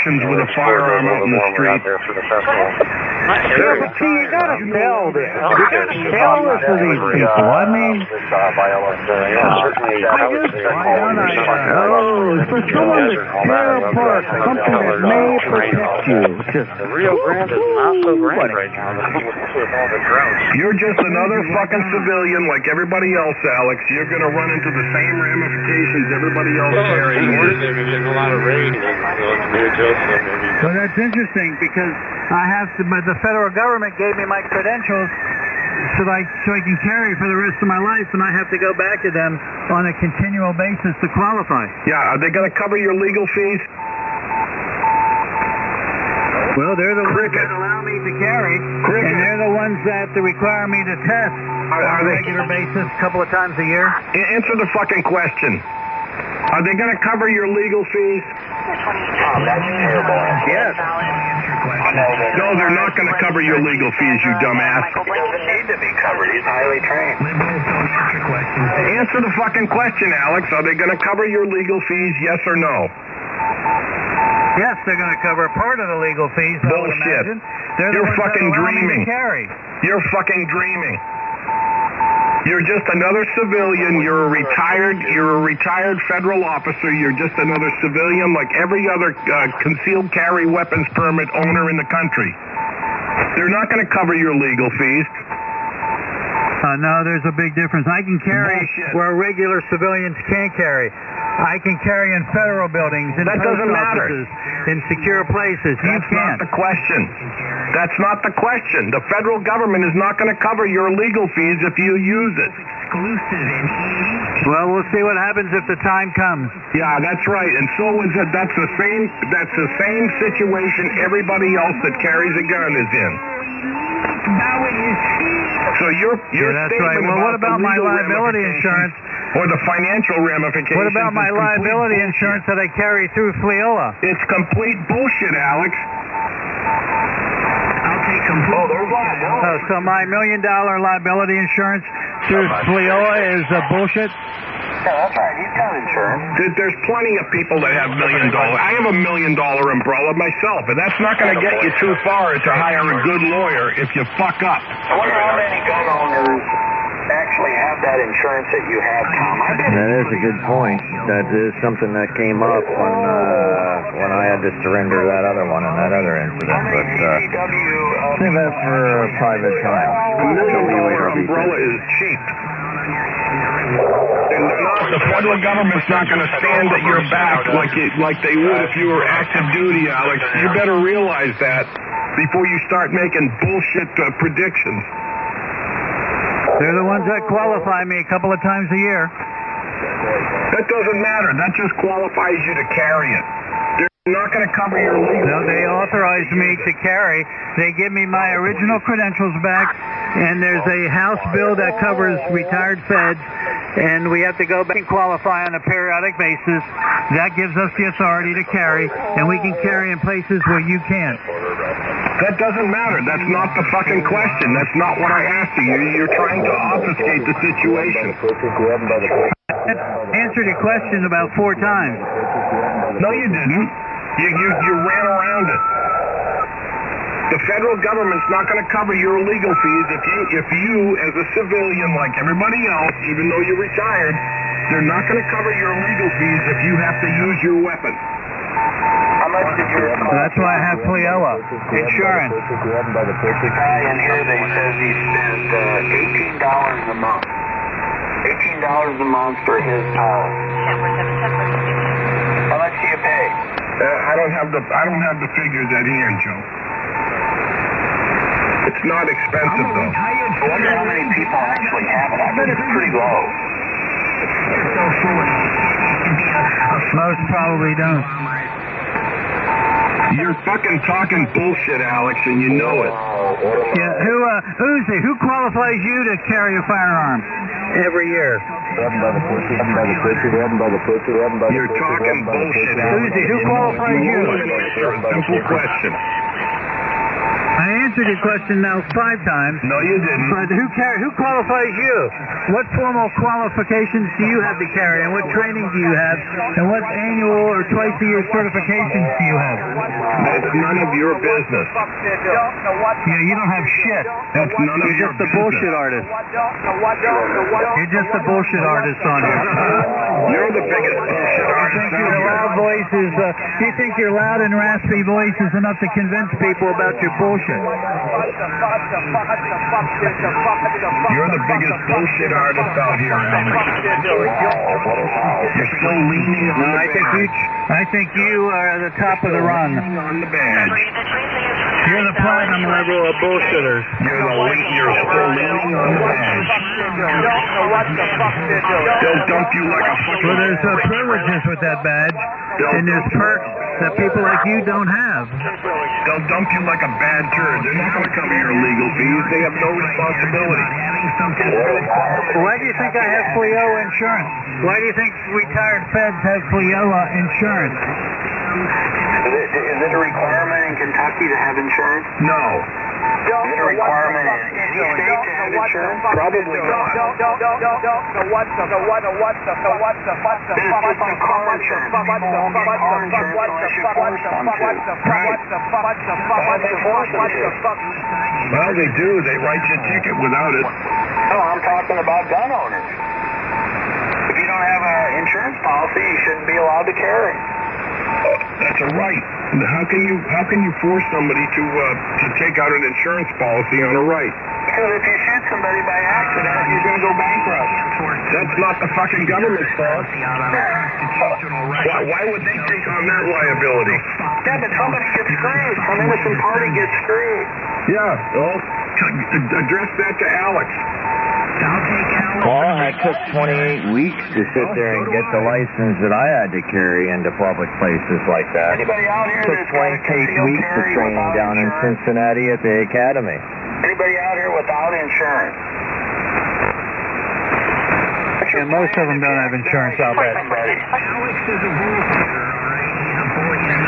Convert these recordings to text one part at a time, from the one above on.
restrictions with a firearm out in the street. Yeah, but see, you gotta sell this. You gotta sell this to these people. I mean, why don't I? Oh, for someone to tear apart something that may protect you. Just the Rio Grande is not so grand right now. You're just another fucking civilian like everybody else, Alex. You're gonna run into the same ramifications everybody else carrying. They've been getting a lot of rain. So that's interesting because I have to, but the federal government gave me my credentials so I can carry for the rest of my life, and I have to go back to them on a continual basis to qualify. Yeah, are they going to cover your legal fees? Well, they're the ones that allow me to carry, and they're the ones that require me to test on a regular basis, a couple of times a year. Answer the fucking question. Are they going to cover your legal fees? That's terrible. Yes. No, they're not going to cover your legal fees, you dumbass. He doesn't need to be covered. He's highly trained. Answer the fucking question, Alex. Are they going to cover your legal fees, yes or no? Yes, they're going to cover part of the legal fees. Bullshit. You're fucking dreaming. You're fucking dreaming. You're just another civilian. You're a retired federal officer. You're just another civilian like every other concealed carry weapons permit owner in the country. They're not going to cover your legal fees. No, there's a big difference. I can carry where regular civilians can't carry. I can carry in federal buildings, in that doesn't matter. In secure places. You can't. That's not the question. That's not the question. The federal government is not going to cover your legal fees if you use it. Well, we'll see what happens if the time comes. Yeah, that's right. And so is it. That's the same situation everybody else that carries a gun is in. So your that's right. Well, what about my liability insurance? Or the financial ramifications. What about my liability insurance that I carry through FLIOLA? It's complete bullshit, Alex. I'll take complete bullshit. So my $1 million liability insurance through FLIOLA is bullshit? Yeah, that's right. He's got insurance. There's plenty of people that have $1 million. I have $1 million umbrella myself, but that's not going to get you too far to hire a good lawyer if you fuck up. I wonder how many gun owners actually have that insurance that you have, Tom. That is a good point. That is something that came up when I had to surrender that other one in that other incident. But save that for a private time. $1 million umbrella is cheap. And the federal government's not going to stand at your back like they would if you were active duty, Alex. You better realize that before you start making bullshit predictions. They're the ones that qualify me a couple of times a year. That doesn't matter. That just qualifies you to carry it. They're not going to cover your legal. No, they authorize me to carry. They give me my original credentials back, and there's a House bill that covers retired feds, and we have to go back and qualify on a periodic basis. That gives us the authority to carry, and we can carry in places where you can't. That doesn't matter. That's not the fucking question. That's not what I asked you. You're trying to obfuscate the situation. I answered your question about 4 times. No, you didn't. You ran around it. The federal government's not going to cover your legal fees if you, as a civilian like everybody else, even though you're retired, they're not going to cover your legal fees if you have to use your weapon. How much did you... That's why I have FLIOLA insurance. There's a guy in here that says he spent $18 a month. $18 a month for his policy. How much do you pay? I don't have the figures at hand, Joe. It's not expensive though. I wonder how many people actually have it. I bet it's pretty low. Most probably don't. You're fucking talking bullshit, Alex, and you know it. Yeah, who qualifies you to carry a firearm every year? You're talking bullshit, Alex. Who qualifies you? Simple question. I answered your question now 5 times. No, you didn't. But who qualifies you? What formal qualifications do you have to carry, and what training do you have, and what annual or twice-a-year certifications do you have? That's none of your business. Yeah, you don't have shit. That's none of your You're just a business. bullshit artist. You're just a bullshit artist on here. You're the biggest bullshit artist out Your loud here. voice is, you think your loud and raspy voice is enough to convince people about your bullshit? You're the biggest bullshit artist out here, Alex. You're still leaning on the badge. I think you are the top of the rung. On the badge. You're the platinum level of bullshitters. You're still leaning on the badge. They'll dump you like a fucking... Well, there's privileges with that badge, and there's perks that people like you don't have. They'll dump you like a bad turd. They're not going to cover your legal fees. They have no responsibility. Why do you think I have FLIO insurance? Why do you think retired feds have FLIO insurance? Is it a requirement in Kentucky to have insurance? No. Is it a requirement in any state to have insurance? Probably not. Then it's just like car insurance. People won't get car insurance unless you force them to. Why they force them to? Well, they do. They write you a ticket without it. No, I'm talking about gun owners. If you don't have an insurance policy, you shouldn't be allowed to carry. That's a right. How can you force somebody to take out an insurance policy on a right? Because if you shoot somebody by accident, you're going to go bankrupt. That's not the fucking government's fault. Why would they take on that liability? Yeah, but somebody gets screwed. Some innocent party gets screwed. Yeah, well, address that to Alex. Well, it took 28 weeks to sit there and get the license that I had to carry into public places like that. Anybody out here It took that's got a 28 concealed weeks of carry training without down in insurance? Cincinnati at the academy. Anybody out here without insurance? Yeah, most of them don't have insurance, I'll bet. Alex is a bullshitter, all right? He's a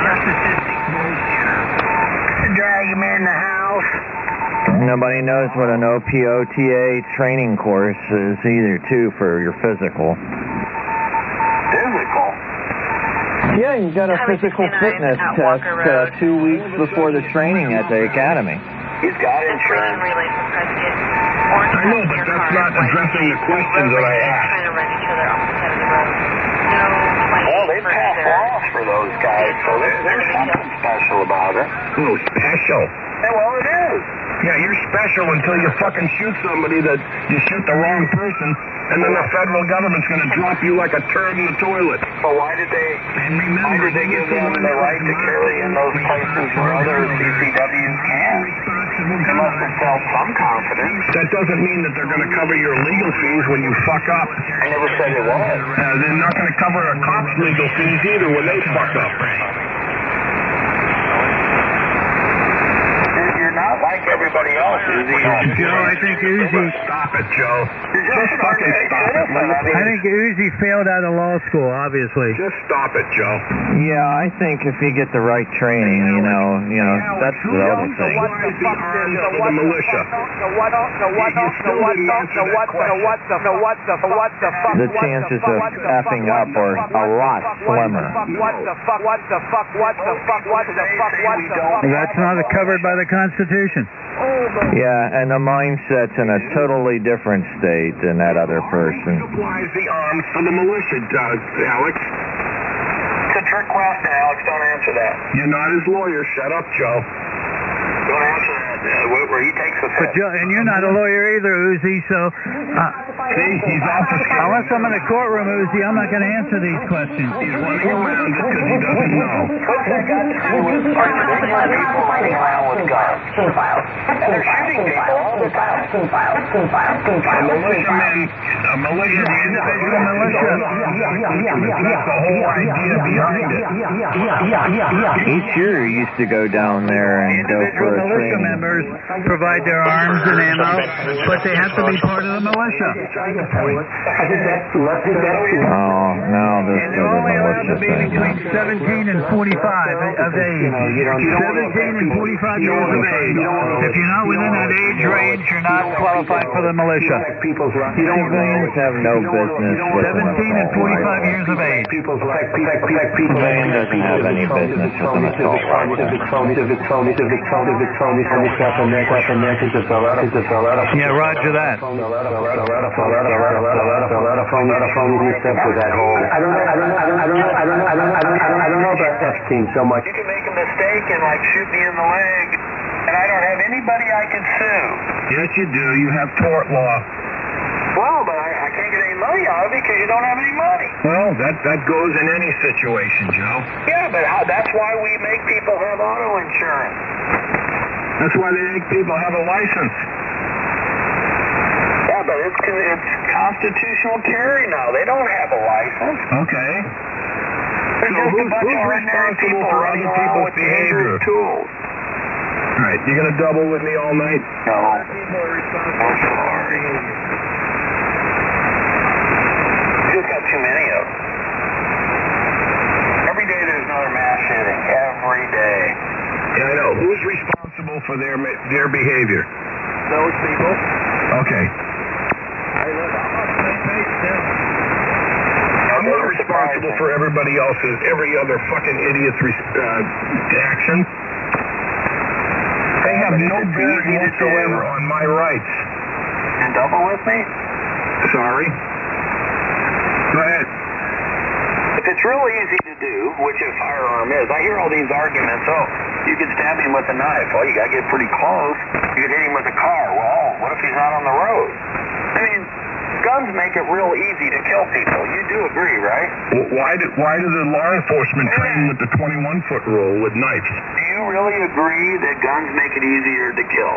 narcissistic bullshitter. Drag him in the house. Nobody knows what an OPOTA training course is either, too, for your physical. Physical? Yeah, you got a physical fitness test 2 weeks before the training at the academy. He's got insurance. I know, but that's not addressing the questions that I asked. Well, they pass laws for those guys, so there's something special about it. Oh, special. Yeah, well, it is. Yeah, you're special until you fucking shoot somebody that you shoot the wrong person, and then the federal government's going to drop you like a turd in the toilet. So why did they give them the right to carry in those places where other CCWs can't? They must have felt some confidence. That doesn't mean that they're going to cover your legal fees when you fuck up. I never said it was. They're not going to cover a cop's legal fees either when they fuck up. You're not like everybody else, Uzi. Joe, I think Uzi... Stop it, Joe. Just fucking stop it. I think Uzi failed out of law school, obviously. Just stop it, Joe. Yeah, I think if you get the right training, you know, that's the other thing. Utilize the arms of the militia. The chances of effing up are a lot slimmer. That's not covered by the Constitution. Yeah, and the mindset's in a totally different state than that other person. Supplies the arms for the militia, Alex. It's a trick question, Alex. Don't answer that. You're not his lawyer. Shut up, Joe. Don't answer that. Where he takes a But Joe, and you're not a lawyer either, Uzi, so... See, he's off the scale. unless I'm in a courtroom, Uzi, I'm not going to answer these questions. He's running around it because he doesn't know. What's that got to do with regular people running around with guns? And they're shooting people all the time. A militiaman, the individual militia. That's the whole idea behind it. Each year you used to go down there and go for a Militia training. members provide their arms and ammo, but they have to be part of the militia. Oh, no, this And is they're the only allowed to militia be thing. between 17 and 45 of age. 17 and 45 years of age. If you're not within that age range, you're not qualified for the militia. Civilians have no business with 17 and 45 years of age. Civilian doesn't have any business with an assault rifle. Yeah, roger that. I don't know about Epstein so much. You can make a mistake and like shoot me in the leg, and I don't have anybody I can sue. Yes, you do. You have tort law. Well, but I can't get any money out of it because you don't have any money. Well, that goes in any situation, Joe. Yeah, but that's why we make people have auto insurance. That's why they make people have a license. Yeah, but it's constitutional carry now. They don't have a license. Okay. They're So just a bunch of ordinary responsible people for running other around people's with dangerous behavior? tools. All right, you gonna double with me all night? No. I'm sorry. You just got too many of them. Every day there's another mass shooting. Every day. Yeah, I know. Who's responsible for their behavior? Those people. Okay. Hey, look, I'm on the same page too. I'm not responsible for everybody else's, every other fucking idiot's action. They have no bearing whatsoever on my rights. And double with me? Sorry. Go ahead. If it's real easy to do, which a firearm is, I hear all these arguments, you could stab him with a knife. Well, you gotta get pretty close. You could hit him with a car. Well, what if he's not on the road? I mean, guns make it real easy to kill people. You do agree, right? Why do the law enforcement train with the 21-foot rule with knives? Do you really agree that guns make it easier to kill?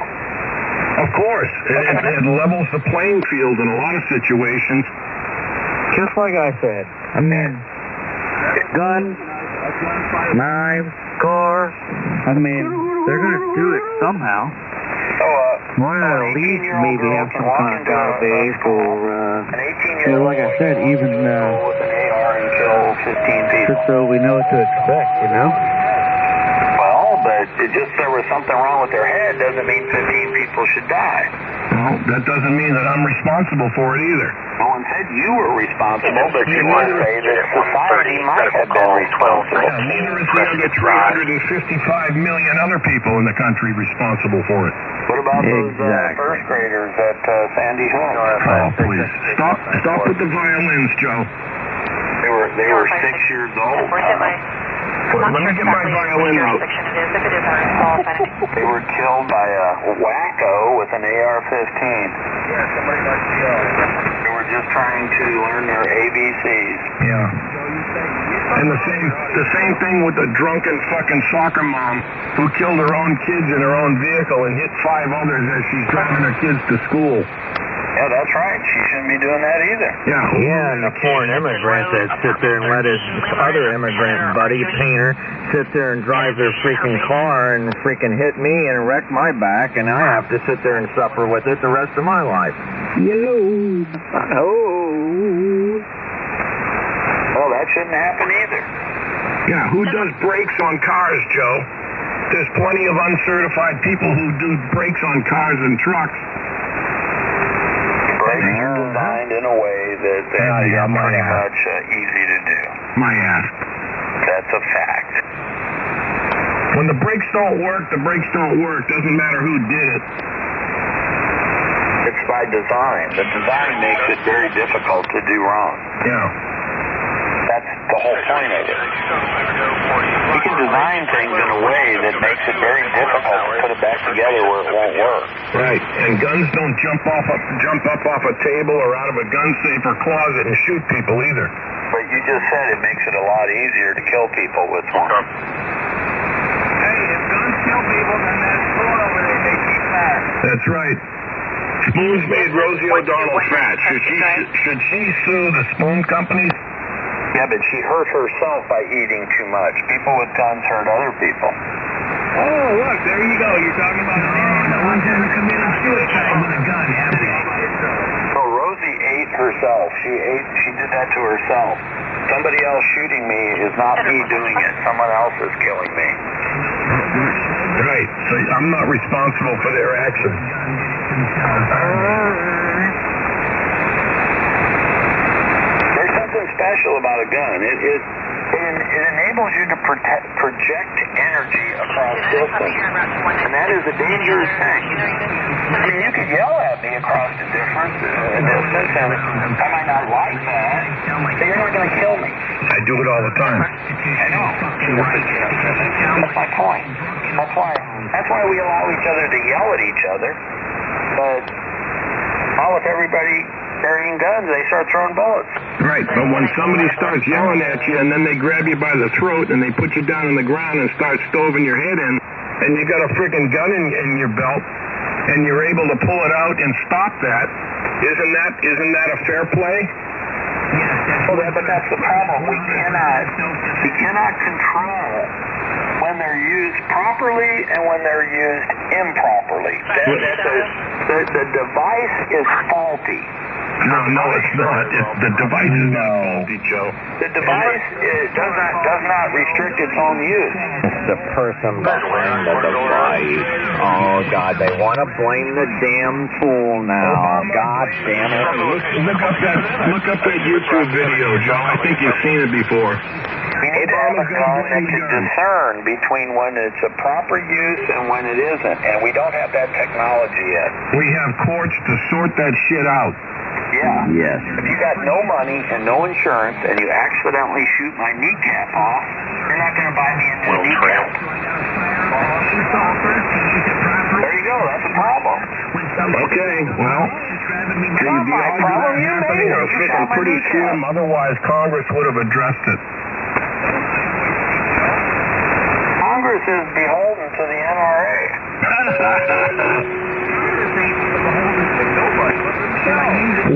Of course. It levels the playing field in a lot of situations. Just like I said. I mean, guns, knives, cars. I mean, they're going to do it somehow. Why not at least maybe have some kind of database or, like I said, even with an AR and kill 15 people. just so we know what to expect, you know? Well, but just there was something wrong with their head doesn't mean 15 people should die. Well, that doesn't mean that I'm responsible for it either. No one said you were responsible, but you might say that society might have been responsible. Yeah, neither is the other 355 million other people in the country responsible for it. What about those first graders at Sandy Hook? Oh, please. Stop with the violins, Joe. They were 6 years old. Let me get my violin out. They were killed by a wacko with an AR-15. They were just trying to learn their ABCs. Yeah. And the same thing with the drunken fucking soccer mom who killed her own kids in her own vehicle and hit 5 others as she's driving her kids to school. Yeah, that's right. She shouldn't be doing that either. Yeah, and the foreign immigrant that sit there and let his other immigrant buddy, painter, sit there and drive their freaking car and freaking hit me and wreck my back, and I have to sit there and suffer with it the rest of my life. Well, that shouldn't happen either. Yeah, who does brakes on cars, Joe? There's plenty of uncertified people who do brakes on cars and trucks. Brakes are designed in a way that they are pretty much easy to do. My ass. That's a fact. When the brakes don't work, the brakes don't work. Doesn't matter who did it. It's by design. The design makes it very difficult to do wrong. Yeah. That's the whole point of it. You can design things in a way that makes it very difficult to put it back together where it won't work. Right. And guns don't jump up off a table or out of a gun safe or closet and shoot people either. But you just said it makes it a lot easier to kill people with one. Hey, if guns kill people, then that spoon over there makes me fat. That's right. Spoons made Rosie O'Donnell fat. Should she sue the spoon companies? Yeah, but she hurt herself by eating too much. People with guns hurt other people. Oh, look, there you go. You're talking about no one's ever committed suicide with a gun, have they? So Rosie ate herself. She did that to herself. Somebody else shooting me is not me doing it. Someone else is killing me. Right. So I'm not responsible for their actions. There's something special about a gun. It enables you to project energy across distance, and that is a dangerous thing. I mean, you could yell at me across the distance, and I might not like that, but you're not going to kill me. I do it all the time. I know. That's my point. That's why we allow each other to yell at each other, but with everybody carrying guns, they start throwing bullets. Right, but when somebody starts yelling at you and then they grab you by the throat and they put you down on the ground and start stoving your head in, and you got a freaking gun in your belt, and you're able to pull it out and stop that, isn't that a fair play? But that's the problem. We cannot control when they're used properly and when they're used improperly. The device is faulty. No, it's not. The device is not faulty, Joe. The device does not restrict its own use. It's the person behind the device. Oh, God, they want to blame the damn tool now. God damn it. Look up that YouTube video, Joe. I think you've seen it before. We need to have a gun that can discern between when it's a proper use and when it isn't, and we don't have that technology yet. We have courts to sort that shit out. Yeah. Yes. If you got no money and no insurance and you accidentally shoot my kneecap off, you're not going to buy me a new kneecap. There you go. That's a problem. Okay, well, the argument happening are freaking pretty slim. Otherwise, Congress would have addressed it. Congress is beholden to the NRA.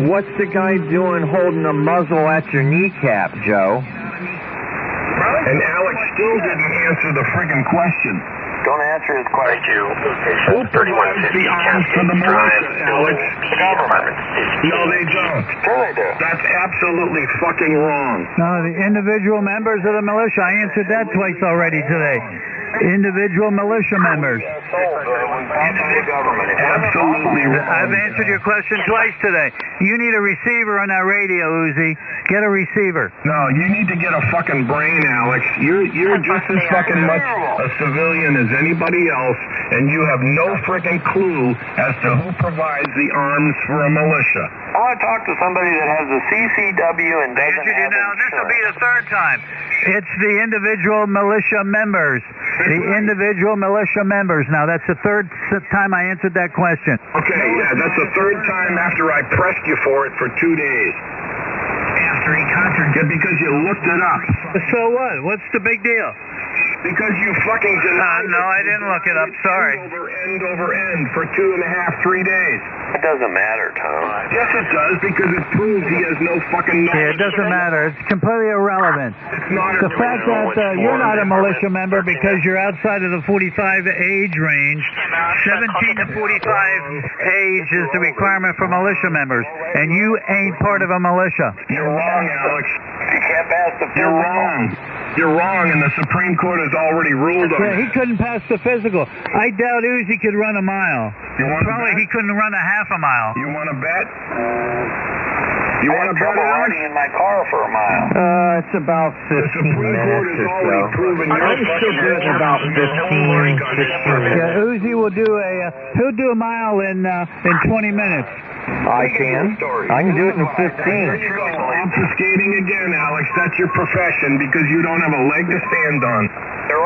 What's the guy doing holding a muzzle at your kneecap, Joe? And Alex still didn't answer the friggin' question. Don't answer his question. Who provides the arms for the militia, Alex? The government. No, they don't. Sure they do. That's absolutely fucking wrong. No, the individual members of the militia. I answered that twice already today. Individual militia members. Absolutely wrong. I've answered your question twice today. You need a receiver on that radio, Uzi. Get a receiver. No, you need to get a fucking brain, Alex. You're just as fucking much a civilian as anybody else, and you have no freaking clue as to who provides the arms for a militia. I want to talk to somebody that has a CCW and doesn't have insurance. This will be the third time. It's the individual militia members. The individual militia members. Now, that's the third time I answered that question. Okay, yeah, that's the third time after I pressed you for it for 2 days. After he contradicted, because you looked it up. So what? What's the big deal? Because you fucking denied No, I didn't look it up. Sorry. End over end for 2.5, 3 days. It doesn't matter, Tom. Yes, it does, because it proves he has no fucking knowledge. Yeah, it doesn't matter. It's completely irrelevant. It's not The fact that you're not a militia member because you're outside of the 45 age range, 17 to 45 age is the requirement for militia members, and you ain't part of a militia. You're wrong, Alex. You can't pass the physical. You're wrong. You're wrong, and the Supreme Court has already ruled on Yeah, he it. couldn't pass the physical. I doubt Uzi could run a mile. You want to Probably bet? he couldn't run a half a mile. You want to bet? You I want had to bet, trouble Alex? riding in my car for a mile. It's about 15 The Supreme Court minutes has or already so. proven you're I'm still fucking doing wrong. about You have 15, homework on this 16 already. minutes. Yeah, Uzi will do he'll do a mile in 20 minutes. I can do it in 15. There you go. Obfuscating again, Alex. That's your profession because you don't have a leg to stand on.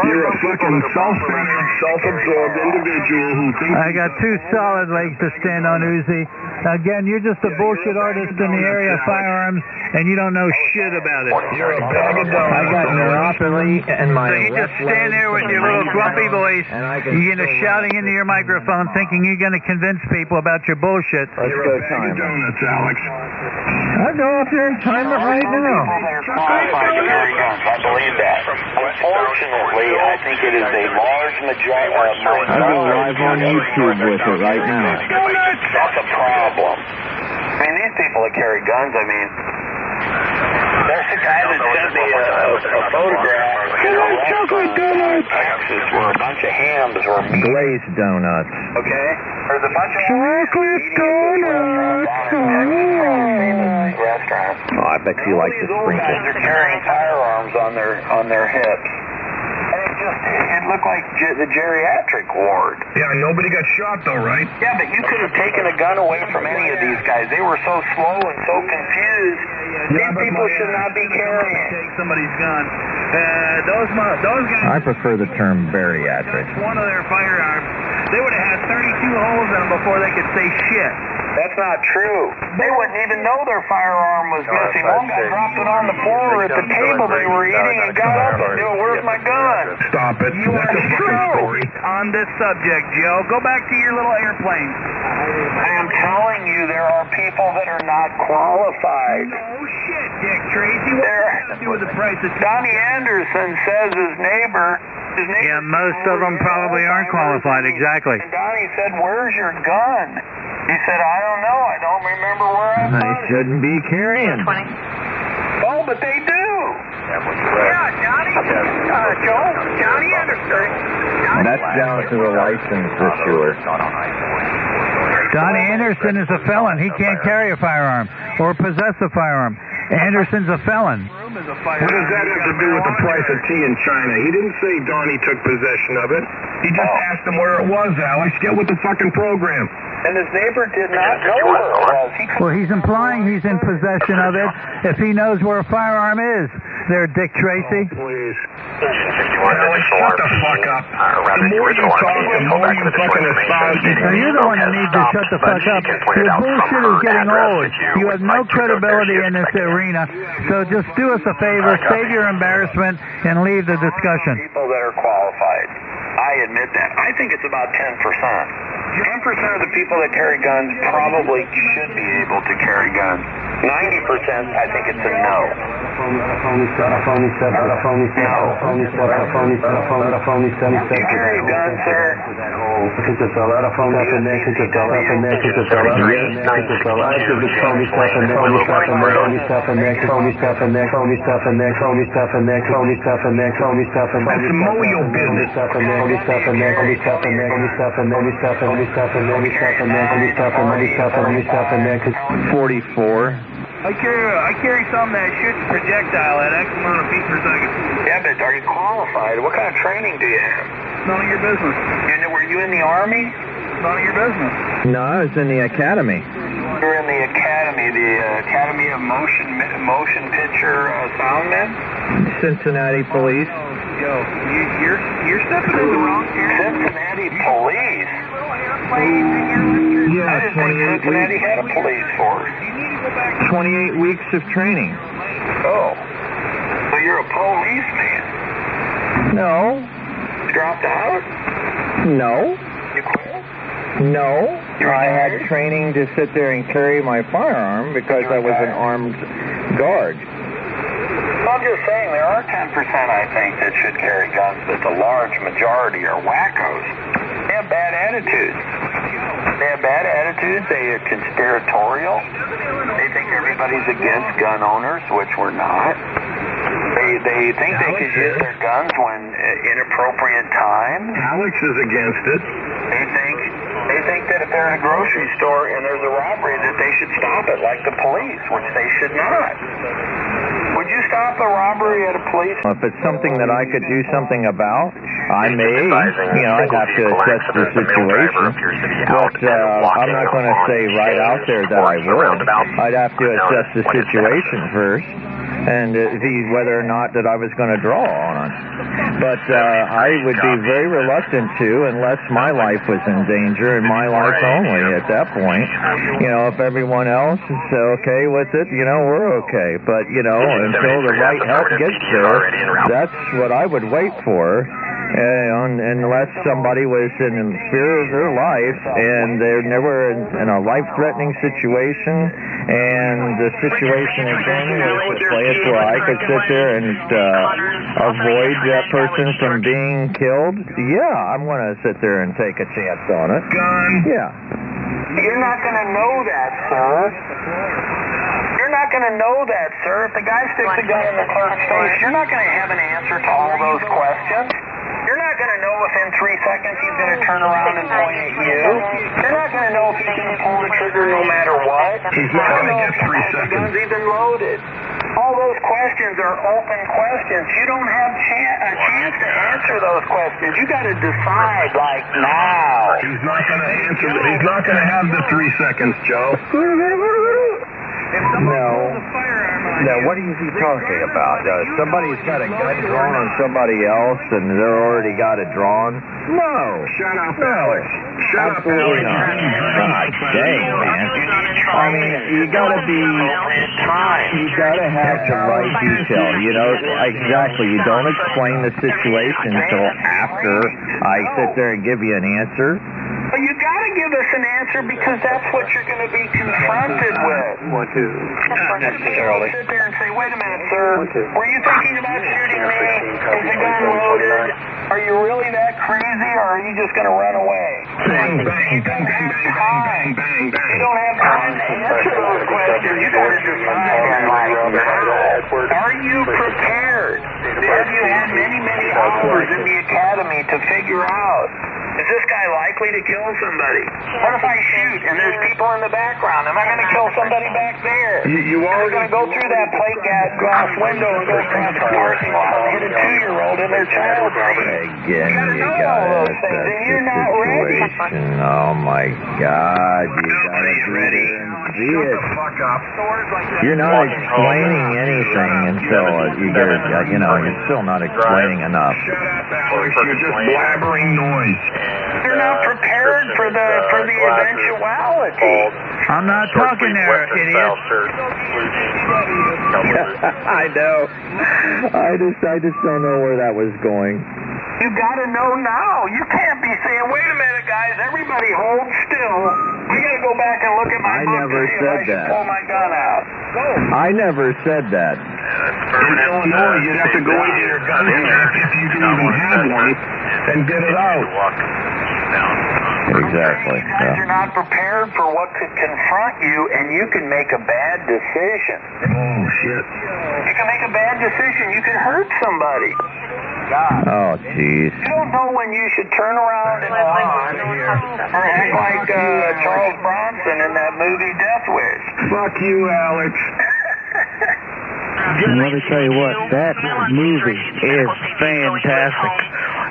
You're a fucking self-centered, self-absorbed individual who thinks... I got two solid legs to stand on, Uzi. Again, you're just a bullshit artist in the area of firearms, and you don't know shit about it. You're a bag of donuts. I got neuropathy in my So you just stand there with your little grumpy voice, you're gonna shouting into your microphone, thinking you're gonna convince people about your bullshit. Let's You're go a bag time of it. donuts, Alex. I'll go up there and time it right now. They're qualified to carry guns. I believe that. Unfortunately, I think it is a large majority. I'll go live on YouTube with it right now. That's a problem. I mean, these people that carry guns, I mean, there's a guy that sent me a photograph. His like chocolate donuts. Texas, where a bunch of hams were meat. Glazed donuts. Okay? There's a bunch of Chocolate donuts. restaurants. Oh, I bet you like the These old guys sprinkles. are carrying firearms on their hips. And it looked like the geriatric ward. Yeah, nobody got shot though, right? Yeah, but you could have taken a gun away from any of these guys. They were so slow and so confused. These people should not be carrying. Take somebody's gun. Those guys. I prefer the term bariatric. That's one of their firearms. They would have had 32 holes in them before they could say shit. That's not true. They wouldn't even know their firearm was missing. One guy dropped it on the floor at the table they were eating and got up and said, "Where's my gun?" Stop it. You That's are a fucking story. on this subject, Joe. Go back to your little airplane. I am telling you, there are people that are not qualified. Oh shit, Dick Tracy. What There. does that have to do with the price of Donnie Anderson says his neighbor. Yeah, most of them probably aren't qualified, exactly. And Donnie said, "Where's your gun?" He said, "I don't know. I don't remember where I They found it." shouldn't be carrying. Oh, but they do. Yeah, Johnny. Johnny Anderson. That's down to the license issuer. Donnie Anderson is a felon. He can't carry a firearm or possess a firearm. Anderson's a felon. What does that have to do with the price of tea in China? He didn't say Donnie took possession of it. He just asked him where it was, Alex. Get with the fucking program. And his neighbor did not know where it was. Well, he's implying he's in possession of it if he knows where a firearm is. There, Dick Tracy. Please. Alex, shut the fuck up. The more you talk, the more you fucking espouse. Now, you're the one that needs to shut the fuck up. Your bullshit is getting old. You have no credibility in this arena. So just do us a favor, save your embarrassment, and leave the discussion. People that are qualified. I admit that. I think it's about 10%. 10% of the people that carry guns probably should be able to carry guns. 90%, I think it's a no. You carry guns, sir? That's moyo business. I carry some that shoots projectile at X amount of feet per second. Yeah, but are you qualified? What kind of training do you have? None of your business. And were you in the Army? None of your business. No, I was in the academy. You were in the Academy, the Academy of Motion Picture Soundmen? Cincinnati Police. Joe, you're stepping in the wrong area. Cincinnati Police? Yeah, I didn't think 28 Cincinnati weeks. had a police force. 28 weeks of training. Oh. So you're a policeman? No. You dropped out? No. You quit? No. You I had retired? training to sit there and carry my firearm because I was an armed guard. I'm just saying there are 10%, I think, that should carry guns, but the large majority are wackos. They have bad attitudes. They have bad attitudes. They are conspiratorial. They think everybody's against gun owners, which we're not. They think they can use their guns when inappropriate times. Alex is against it. They think that if they're in a grocery store and there's a robbery that they should stop it, like the police, which they should not. Would you stop a robbery at a police? If it's something that I could do something about, I may. I'd have to assess the situation. But I'm not going to say right out there that I would. I'd have to assess the situation first and see whether or not that I was going to draw on it. But I would be very reluctant to, unless my life was in danger, and my life only at that point. If everyone else is okay with it, we're okay. But, until the right help gets there, that's what I would wait for. Unless somebody was in fear of their life and they're never in a life-threatening situation, and the situation again was to play it where I could sit there and avoid that person from being killed, yeah, I'm going to sit there and take a chance on it. Gun. Yeah. You're not going to know that, sir. You're not not going to know that, sir. If the guy sticks a gun in the clerk's face, you're not going to have an answer to all those questions. You're not going to know if in 3 seconds he's going to turn around and point at you. You're not going to know if he's going to pull the trigger no matter what. He's not going to get 3 seconds. The gun's even loaded. All those questions are open questions. You don't have a chance to answer those questions. You got to decide, like, now. He's not going to answer. He's not going to have the 3 seconds, Joe. No, what is he talking about? Somebody's got a gun drawn on somebody else and they're already got it drawn? No. Shut up, Alex. Shut up, Absolutely Alex. not. God dang, man. I mean, you gotta have the right detail, you know, exactly. You don't explain the situation until after I sit there and give you an answer. But you got to give us an answer because that's what you're going to be confronted with. Not necessarily. Sit there and say, wait a minute, sir, were you thinking about shooting me? Is the gun loaded? Are you really that crazy, or are you just going to run away? Bang, bang, bang, bang, bang, bang, bang. You don't have time to answer those questions. You got to decide, like, now. Are you prepared? Have you had many, many hours in the academy to figure out, is this guy likely to kill somebody? What if I shoot and there's people in the background? Am I going to kill somebody back there? You Am I going to go through that plate glass window and go across the parking lot and hit a 2-year-old in their child seat? Again, you gotta assess the situation. Oh my God, you gotta be ready and see it. You're not explaining anything until you get it, you know, you're still not explaining enough. Shut up, Alex. You're just blabbering noise. They're not prepared for the eventuality. I'm not talking there, idiot. I know. I just don't know where that was going. You gotta know now. You can't be saying, wait a minute, guys, everybody hold still. I gotta go back and look at my book never to see said if I should that. pull my gun out. I never said that. In Illinois, you'd have to go into your gun safe if you can even have one and get it out. Exactly. You guys are not prepared for what could confront you, and you can make a bad decision. Oh, shit. You can make a bad decision. You can hurt somebody. Oh, jeez. You don't know when you should turn around and run or act like Charles Bronson in that movie Death Wish. Fuck you, Alex. And let me tell you what, that movie is fantastic.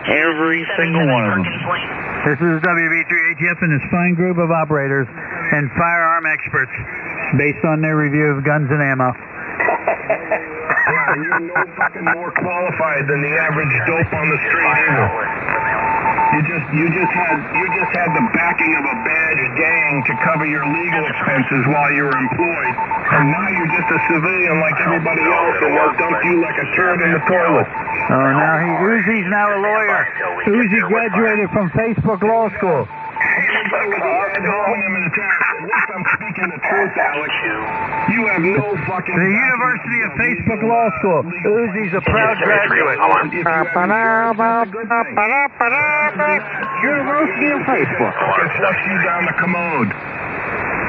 Every single one of them. This is WB3HF and his fine group of operators and firearm experts based on their review of guns and ammo. Yeah, you're no fucking more qualified than the average dope on the street either. You just had the backing of a badged gang to cover your legal expenses while you were employed, and now you're just a civilian like everybody else, and they'll dump you like a turd in the toilet. Oh, now Uzi's now a lawyer. Uzi graduated from Facebook Law School. I'm speaking the truth, Alex. You have no fucking... The University of Facebook Law School. Uzi's a proud graduate. University of Facebook. I can flush you down the commode.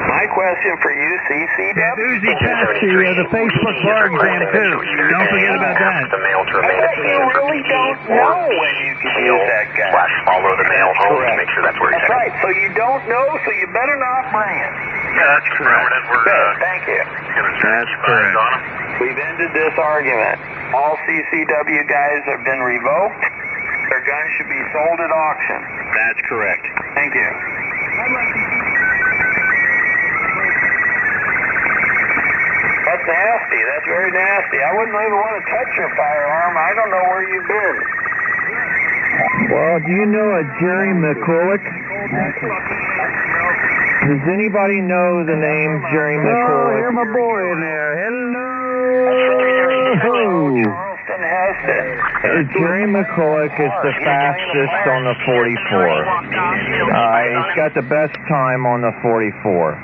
My question for you, CCW. Uzi passed the Facebook bar exam, too. Don't forget about that. I bet you really don't know when you can use that guy. Follow the mail home to Correct. make sure that's where That's right. So you don't know, so you better not bring it. Yeah, that's correct. Good. Thank you. That's correct. We've ended this argument. All CCW guys have been revoked. Their guns should be sold at auction. That's correct. Thank you. That's nasty. That's very nasty. I wouldn't even want to touch your firearm. I don't know where you've been. Well, do you know a Jerry McCulloch? Does anybody know the name Jerry McCulloch? Oh, here's my boy in there. Hello. Charleston Heston. Jerry McCulloch is the fastest on the 44. He's got the best time on the 44.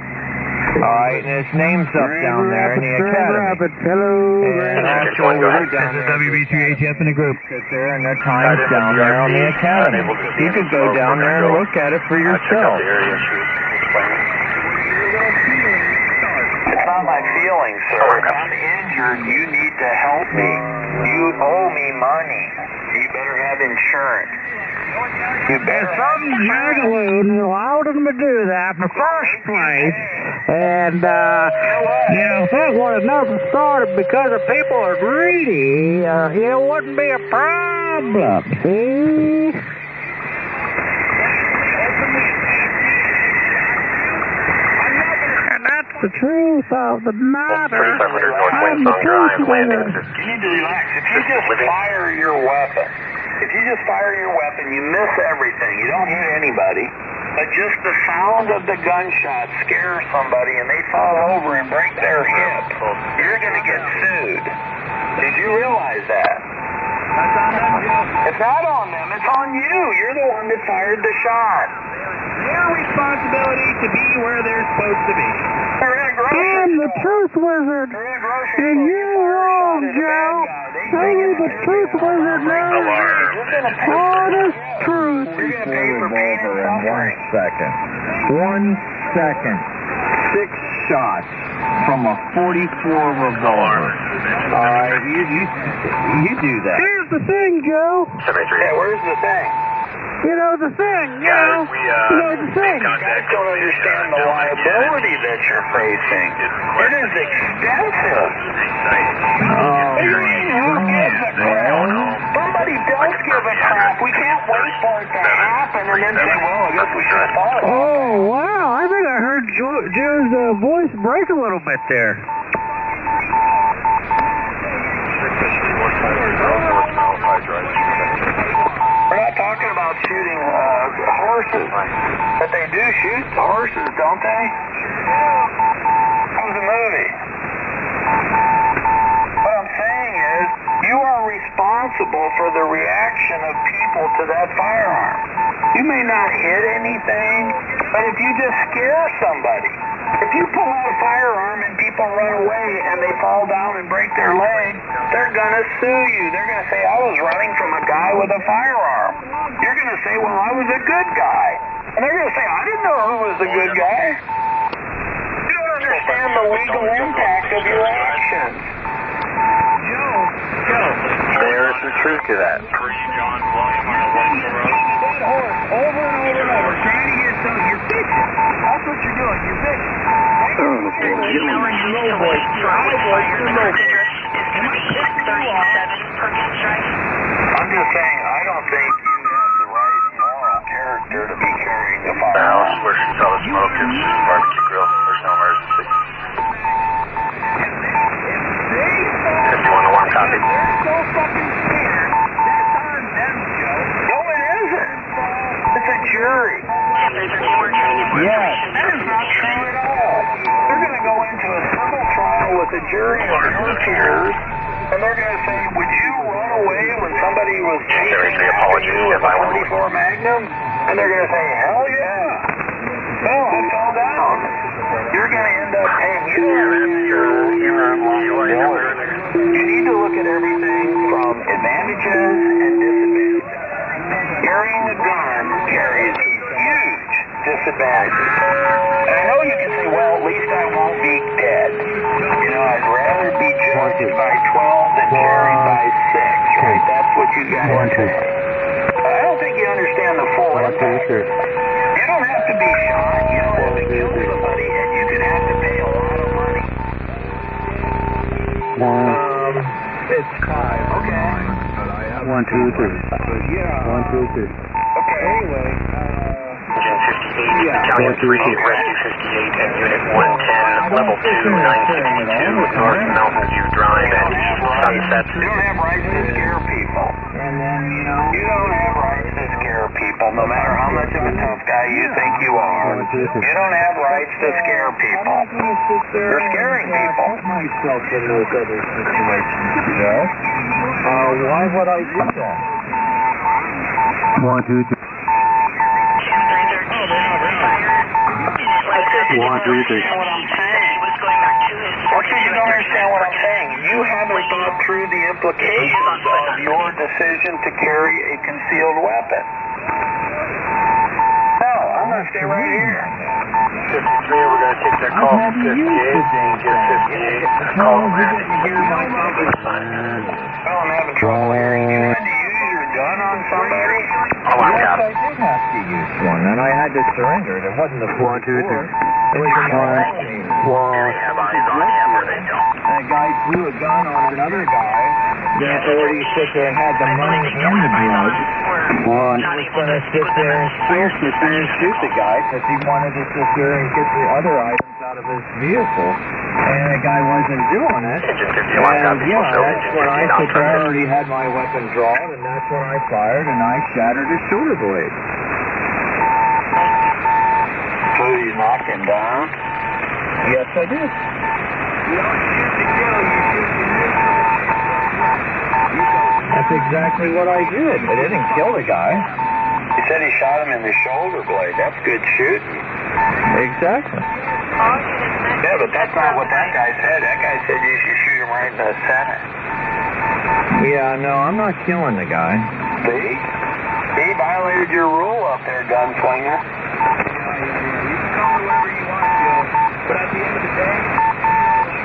Alright, and his name's up down there in the academy. Hello. And also, we're down there. WB3HF in the group. Sit there, and their time's down there on the academy. You could go down there and look at it for yourself. It's not my feelings, sir. If I'm injured, you need to help me. You owe me money. You better have insurance. You better some jagaloon allowed him to do that in the first place. And, if that would have never started because the people are greedy, it wouldn't be a problem, see? And that's the truth of the matter. I'm the truth wizard. You need to relax. If you just fire your weapon, you miss everything. You don't hit anybody. But just the sound of the gunshot scares somebody and they fall over and break their hip, you're going to get sued. Did you realize that? That's on them, Joe. It's not on them. It's on you. You're the one that fired the shot. Their responsibility to be where they're supposed to be. I'm the truth wizard. And you're wrong, Joe. Only the truth wizard knows honest truth. You're going to pay for pain and suffering. 1 second. 6 shots from a 44 revolver. Alright, you do that. Here's the thing, Joe. Yeah, where's the thing? You know the thing, You guys don't understand the liability that you're facing. It is expensive. Who gives a crap? Somebody does give a crap. We can't wait for it to happen and then say, well, I guess we should have thought. Oh, wow. I think I heard Joe's voice break a little bit there. We're not talking about shooting horses, but they do shoot horses, don't they? That was a movie. What I'm saying is, you are responsible for the reaction of people to that firearm. You may not hit anything, but if you just scare somebody, if you pull out a firearm and people run away and they fall down and break their leg, they're going to sue you. They're going to say, I was running from a guy with a firearm. You're going to say, well, I was a good guy. And they're going to say, I didn't know who was the good guy. You don't understand the legal impact of your actions. Joe. There is some truth to that. Over and over, trying to get some. You're bitching. That's what you're doing. You're bitching. Low voice. High voice. You're low voice. I'm just saying, I don't think you have the right moral character to be carrying a firearm. The house where she saw the smoke is barbecue grill. There's no emergency. 51 to 1 copy. They're so fucking scared. That's on them, Joe. No, it isn't. It's a jury. Yes. That is not true at all. They're going to go into a civil trial with a jury of your peers, and they're going to say, would you run away when somebody was chasing after you with a 44 Magnum? And they're going to say, hell yeah. No, I fell down. You're going to end up paying You need to look at everything from advantages and disadvantages. Carrying a gun carries huge disadvantages. And I know you can say, well, at least I won't be dead. You know, I'd rather be judged by 12 than carried by 6, right? That's what you guys say. I don't think you understand the full impact. You don't have to be shot. You don't have to kill somebody, and you can have to pay a lot of money. It's 5. Okay. 1, 2, 3. Yeah. 1, 2, 3. Okay. Anyway, Battalion 3, Rescue 58 and Unit 110, Level 2, 962, North Mountain View Drive at East Sunset. You don't have rights to scare people. and then, you know. You don't have rights to scare people, no matter how much of a tough guy you think you are. You don't have rights to scare people. You're scaring people. Myself in those other situations, you know? Why would I do that? 1, 2, 3. 1, 2, 3. What I'm saying. What you don't understand what I'm saying? You haven't thought through the implications of your decision to carry a concealed weapon. No, I'm going to stay right here. 53, we're going to take They're called 58, just 58. It's called Well, I'm having trouble hearing. You had to use your gun on somebody? Yes, I did have to use one, and I had to surrender it. It wasn't the 44. It was in my and a guy threw a gun on another guy that already sit there and had the money and the drugs. He was going to sit there and still sit there and shoot the guy because he wanted to sit there and get the other items out of his vehicle. And the guy wasn't doing it. And yeah, that's when I sit there. I already had my weapon drawn, and that's when I fired and I shattered his shoulder blade. So you knocked him down? Yes, I did. You don't shoot to kill, you shoot to neutralize. That's exactly what I did. I didn't kill the guy. He said he shot him in the shoulder blade. That's good shooting. Exactly. Yeah, but that's not what that guy said. That guy said you should shoot him right in the center. Yeah, no, I'm not killing the guy. See? He violated your rule up there, gunslinger. You can call me whatever you want, Joe. But at the end of the day,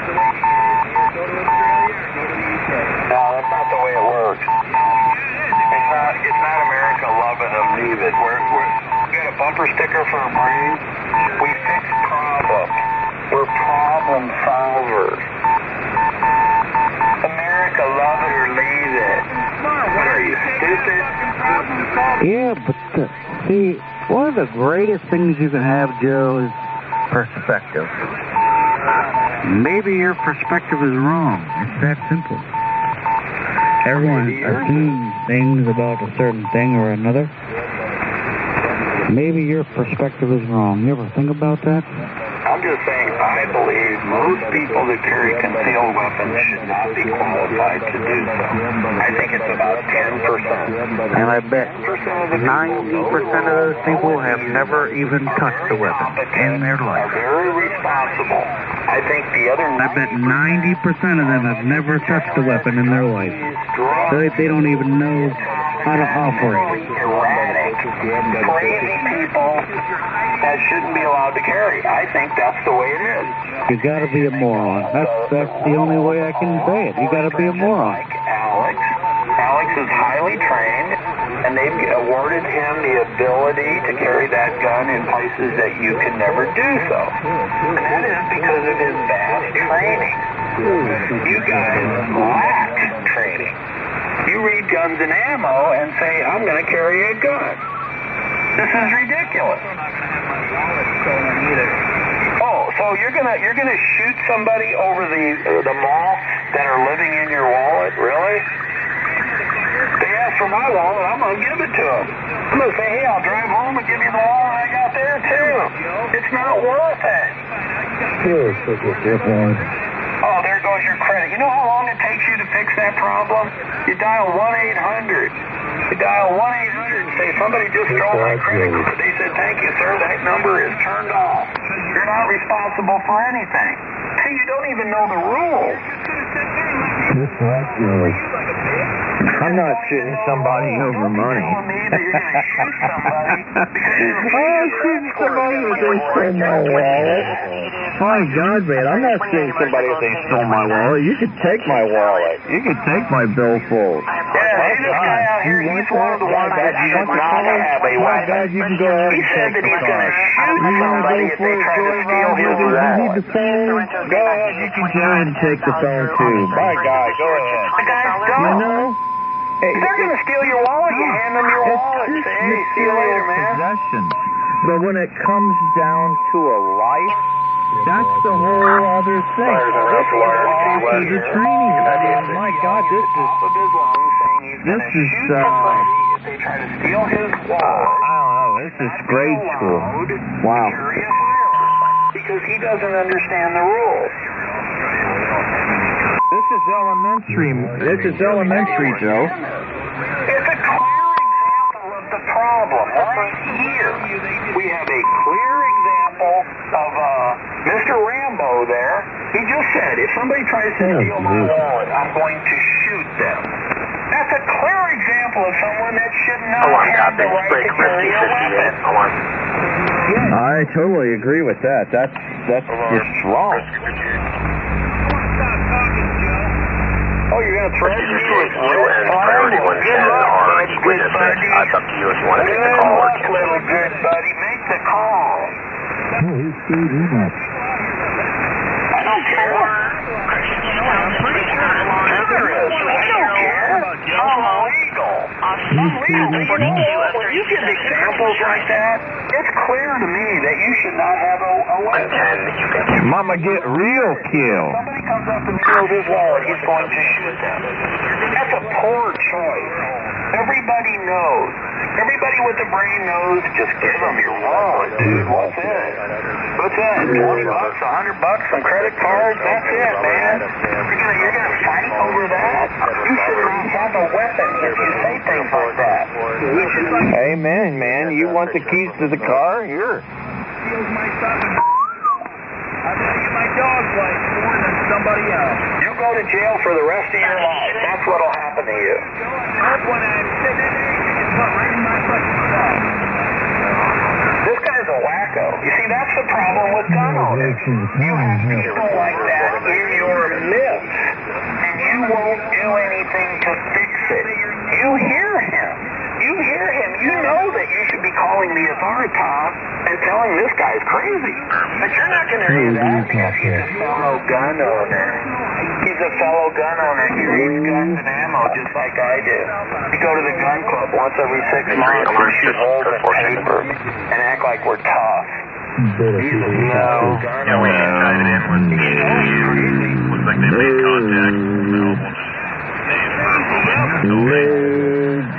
the way you get here, go to Australia or go to the UK. No, that's not the way it works. It's not America loving them, leave it. We got a bumper sticker for a brain. We fix problems. We're problem solvers. America, love it or leave it. What are you, stupid? Yeah, but see, one of the greatest things you can have, Joe, is perspective. Maybe your perspective is wrong. It's that simple. Everyone assumes things about a certain thing or another. Maybe your perspective is wrong. You ever think about that? I'm just saying, I believe most people that carry concealed weapons should not be qualified to do so. I think it's about 10%. And I bet 90% of those people have never even touched a weapon in their life. Are very responsible. I think the other I bet 90% of them have never touched a weapon in their life. So they don't even know how to operate. Erratic, crazy people that shouldn't be allowed to carry. I think that's the way it is. You gotta be a moron. That's the only way I can say it. You gotta be a moron. Like Alex. Alex is highly trained, and they've awarded him the ability to carry that gun in places that you can never do so. And that is because of his vast training. You guys lack training. You read guns and ammo and say, I'm going to carry a gun. This is ridiculous. Oh, so you're gonna shoot somebody over the mall that are living in your wallet? Really? They ask for my wallet, I'm gonna give it to them. I'm gonna say, hey, I'll drive home and give you the wallet I got there too. It's not worth it. Sure, such a difference. Oh, there goes your credit. You know how long it takes you to fix that problem? You dial 1-800. You dial 1-800 and say, somebody just stole my credit card. They said, thank you, sir. That number is turned off. You're not responsible for anything. See, you don't even know the rules. I'm not shooting somebody over money. You're telling me that you're going to shoot somebody because you're I'm shooting somebody if they stole my wallet. My God, man, I'm not shooting somebody if they stole my wallet. You could take my wallet. You could take my billfold. Yeah, see this guy out here, he's one of the ones that should not have a weapon. You can go ahead He and said take that the he's going to car. shoot somebody if they try to steal his You wallet. need the phone? Go ahead, you can go ahead and take the phone too. My God, go ahead. The guy's dumb. You know? If they're going to steal your wallet, you hand them your wallet and say, hey, see you later, man. Possession. But when it comes down to a life, that's the whole other thing. This is off the training. I mean, my God, this is If they try to steal his wallet, I don't know, this is grade school. Wow. carry a firearm because he doesn't understand the rules. This is elementary. This is elementary, Joe. It's a clear example of the problem right here. We have a clear example of Mr. Rambo there. He just said, if somebody tries to steal my wallet, I'm going to shoot them. That's a clear example of someone that should not have the right to carry a weapon. I totally agree with that. That's just wrong. Oh, you're going to threaten me with fire? Good luck, bud. Good buddy. It's up to you if you want to make the Good call or luck, little good buddy. Make the call. I don't care. I'm pretty sure there is. I don't care. I'm legal. You know what? When you give examples like that, it's clear to me that you should not have a weapon. Mama, get real kill. Somebody comes up and steals his wallet, he's going to shoot them. That's a poor choice. Everybody knows. Everybody with a brain knows, just give them your wallet, dude. What's in it? What's in it? $20, $100, some credit cards? That's it, man. You're gonna fight over that? You should not have a weapon if you say things like that. Amen, man. You want the keys to the car? Here. Steals my stuff and I value my dog's life more than somebody else. You go to jail for the rest of your life. That's what'll happen to you. Up when I'm sitting in there, you just put right in my fucking stuff. This guy's a wacko. You see, that's the problem with gun owners. You have people like that in your midst, and you won't do anything to fix it. You hear him. You know that you should be calling the authorities and telling this guy's crazy. But you're not going to do that because he's a fellow gun owner. He's a fellow gun owner. He reads guns and ammo just like I do. We go to the gun club once every 6 months and shoot holes in paper and act like we're tough. He's a fellow gun owner. Looks like they made contact.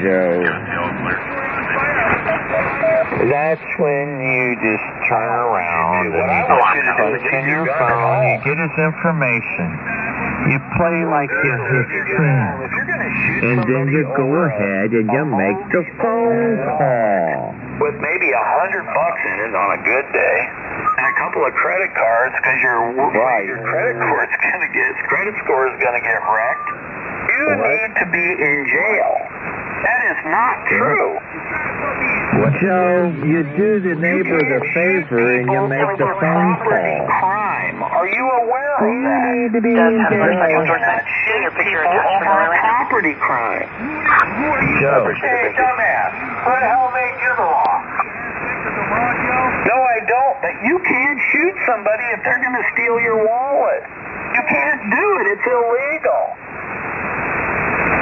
Joe. That's when you just turn around and you click on your phone, you get his information, you play like you're his friend, and then you go ahead and you make the phone call. With maybe $100 in it on a good day, and a couple of credit cards, because your credit score is going to get wrecked. You need to be in jail. That is not true. Joe, you do the neighbor the favor and you make the phone call. Crime. Are you aware of that? You need to be in jail. You're not shooting people over a property crime. Joe. Hey, dumbass. Who the hell made you the law? No, I don't. But you can't shoot somebody if they're going to steal your wallet. You can't do it. It's illegal.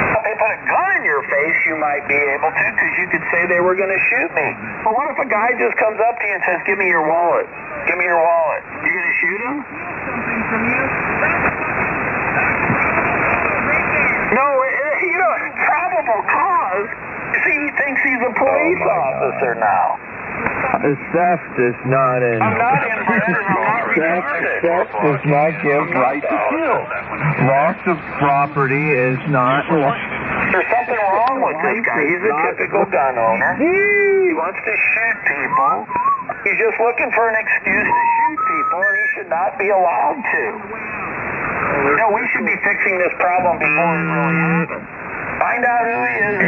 If they put a gun in your face, you might be able to, because you could say they were going to shoot me. But what if a guy just comes up to you and says, give me your wallet? Give me your wallet. You going to shoot him? Something from you? No, probable cause. You see, he thinks he's a police officer now. Theft is not in. I'm not inbred and I'm not retarded. Theft does not give right to kill. Loss of property is not. There's something wrong with this guy. He's a typical gun owner. He wants to shoot people. He's just looking for an excuse to shoot people, and he should not be allowed to. No, we should be fixing this problem before it really happens. Find out who he is.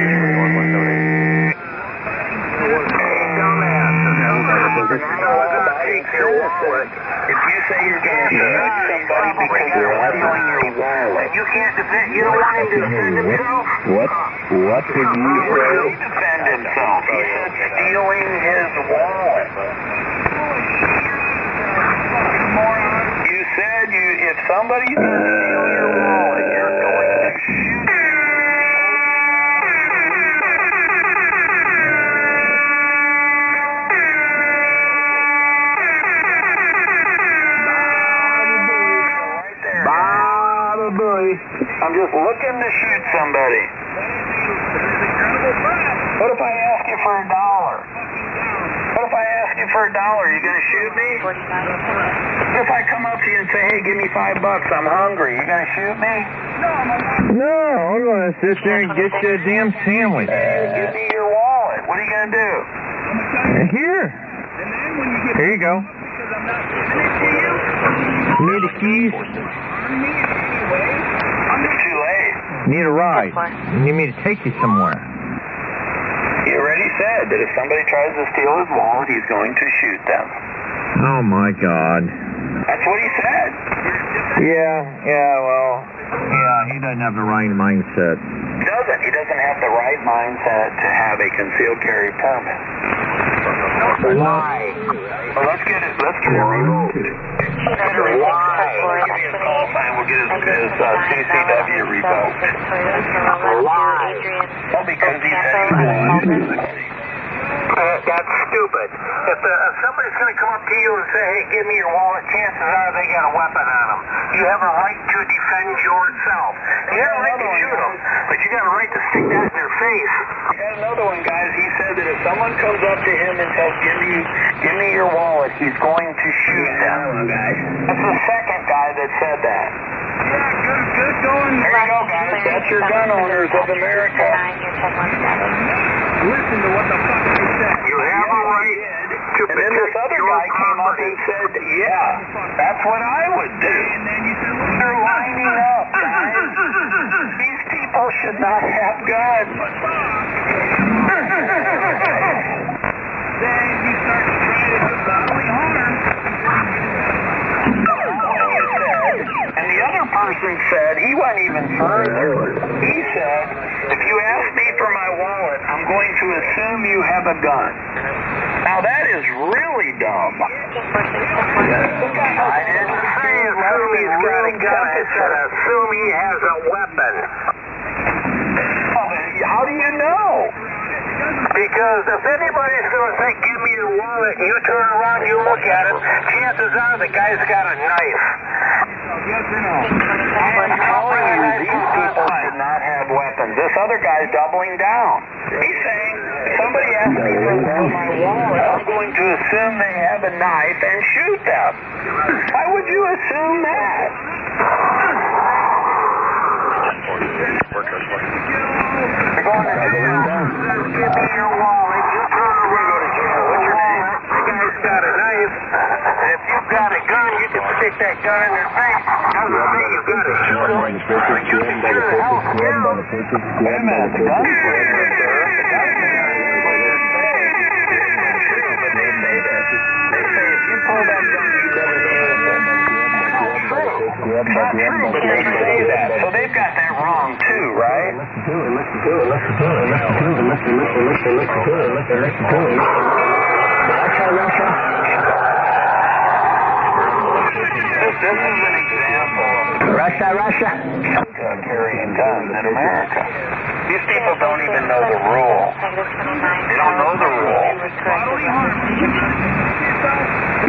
If you say you're going to shoot somebody because they're stealing your wallet, you can't defend. You don't want him to defend himself. What did you say? He'll defend himself. He said stealing his wallet. You said if somebody's going to steal your wallet, you're going to shoot. I'm just looking to shoot somebody. What if I ask you for $1? What if I ask you for $1? You gonna shoot me? What if I come up to you and say, hey, give me $5, I'm hungry, you gonna shoot me? No, I'm gonna sit there and get you a damn sandwich. Give me your wallet. What are you gonna do? Here. Here you go. Need the keys? It's too late. Need a ride. You need me to take you somewhere. You already said that if somebody tries to steal his wallet, he's going to shoot them. Oh my God. That's what he said. He doesn't have the right mindset. He doesn't have the right mindset to have a concealed carry permit. Why? Well, let's get it revoked. Let's get it revoked. We'll give you a call sign. We'll get his CCW revoked. Why? Well, because he said he was going to. That's stupid. If somebody's going to come up to you and say, hey, give me your wallet, chances are they got a weapon on them. You have a right to defend yourself. You have a right to shoot them, but you got a right to stick that in their face. We got another one, guys. He said that if someone comes up to him and says, give me your wallet, he's going to shoot them. That's the second guy that said that. Yeah, good going. There you go, guys. That's your gun owners of America. Listen to what the fuck they said. You have a right to protect. And then this other guy came up and said, yeah, that's what I would do. And then you said, well, They're lining up, guys. These people should not have guns. then you start trying to do bodily harm. And the other person said, he went even further. He said, if you ask me for my wallet, I'm going to assume you have a gun. Now that is really dumb. I didn't say assume he's got a gun. I said assume he has a weapon. How do you know? Because if anybody's going to say, give me your wallet, and you turn around, you look at it, chances are the guy's got a knife. Yes or no? I'm telling you, these people should not have weapons. This other guy's doubling down. He's saying, if somebody asks me for my wallet, I'm going to assume they have a knife and shoot them. Why would you assume that? You're going to jail. Give me your wallet. You turn around. What's your name? The guy's got a knife. And if you've got a gun, you can stick that gun in their face. Doesn't mean you've got to shoot them. You can sure as hell scare them. Wait a minute. The gun's clear, sir. The gun's clear. They say if you pull that gun, you better shoot them. It's not true, but they say that. So they've got that wrong too, right? This is an example of Russia carrying guns in America. These people don't even know the rule. They don't know the rule. Bodily harm.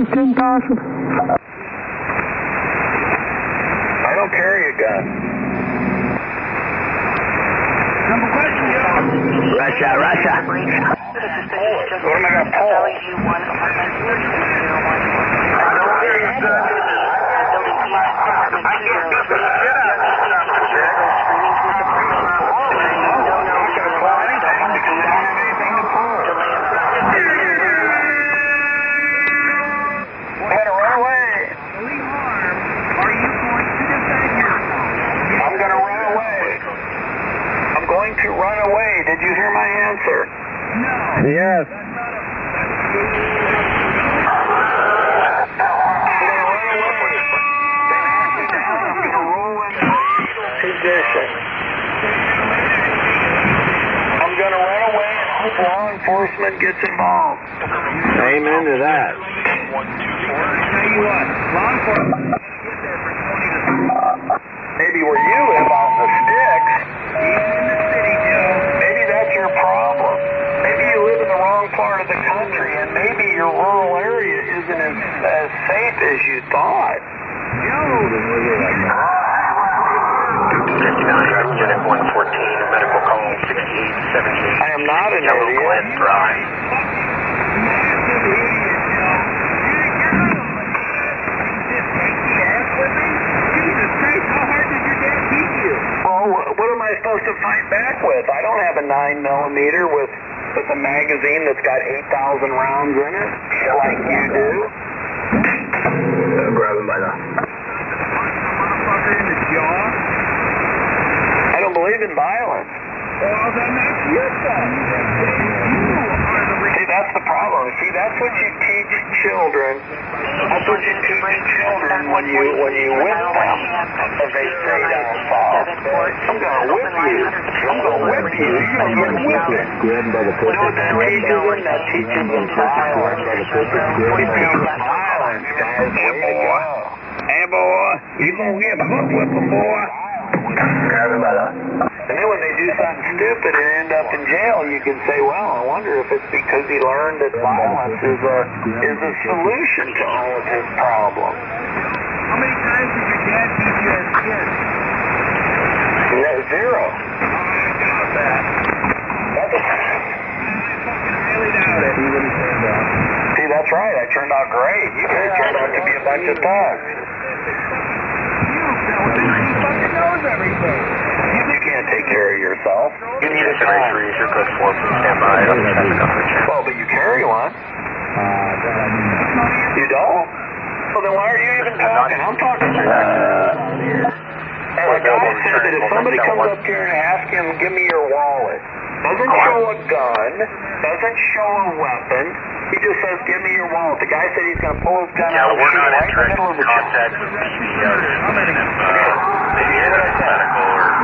It's impossible. I don't carry a gun. Number question, yo. Russia. What am I going to pull? I don't carry a gun. I can't beat the shit out of this stuff, Jack. I'm not going to pull anything because I don't have anything to pull. Go ahead and run away. Bodily harm. Are you going to defend yourself? I'm going to run away. I'm going to run away. Did you hear my answer? No. Yes. Position. I'm going to run away and hope law enforcement gets involved. Amen to that. Tell you what, law enforcement get there for 20 to 30. Maybe where you live out in the sticks. Even in the city, Joe. Maybe that's your problem. Maybe you live in the wrong part of the country, and maybe your rural area isn't as safe as you thought. Unit 114, medical call 6878. I am not an Yellow idiot. Glen Drive. Massive idiot, Joe. Just take the ass whipping? Jesus Christ, how hard did your dad beat you? Oh, what am I supposed to fight back with? I don't have a 9mm with a magazine that's got 8,000 rounds in it, like you do. Grab him by the... Motherfucker in the jaw? I don't believe in violence. Well, then that's your fault. that's the problem. See, that's what you teach children. That's what you teach children when you whip them. As they say down south, I'm gonna whip you. I'm gonna whip you. You're gonna get whipped. You know what that teaches them? That teaches them violence. It teaches violence, guys. Way to go. Hey, boy, you gonna get butt whipping, boy. And then when they do something stupid and end up in jail, you can say, well, I wonder if it's because he learned that violence is a solution to all of his problems. How many times did your dad teach you as a kid? Zero. I doubt that. Really doubt it. See, that's right. I turned out great. You guys turned out to be a bunch of thugs. He fucking knows everything. You can't take care of yourself. You need a Carry time. 3, your code 4, please stand by. Well, but you carry one. You don't? Well, then why are you even talking? I'm talking to you. The guy said that if somebody comes up here and asks him, give me your wallet, doesn't show a gun, doesn't show a weapon, he just says, give me your wallet. The guy said he's going to pull his gun out and shoot right in the middle of the chest. Contact with PCO. Maybe hear what I said.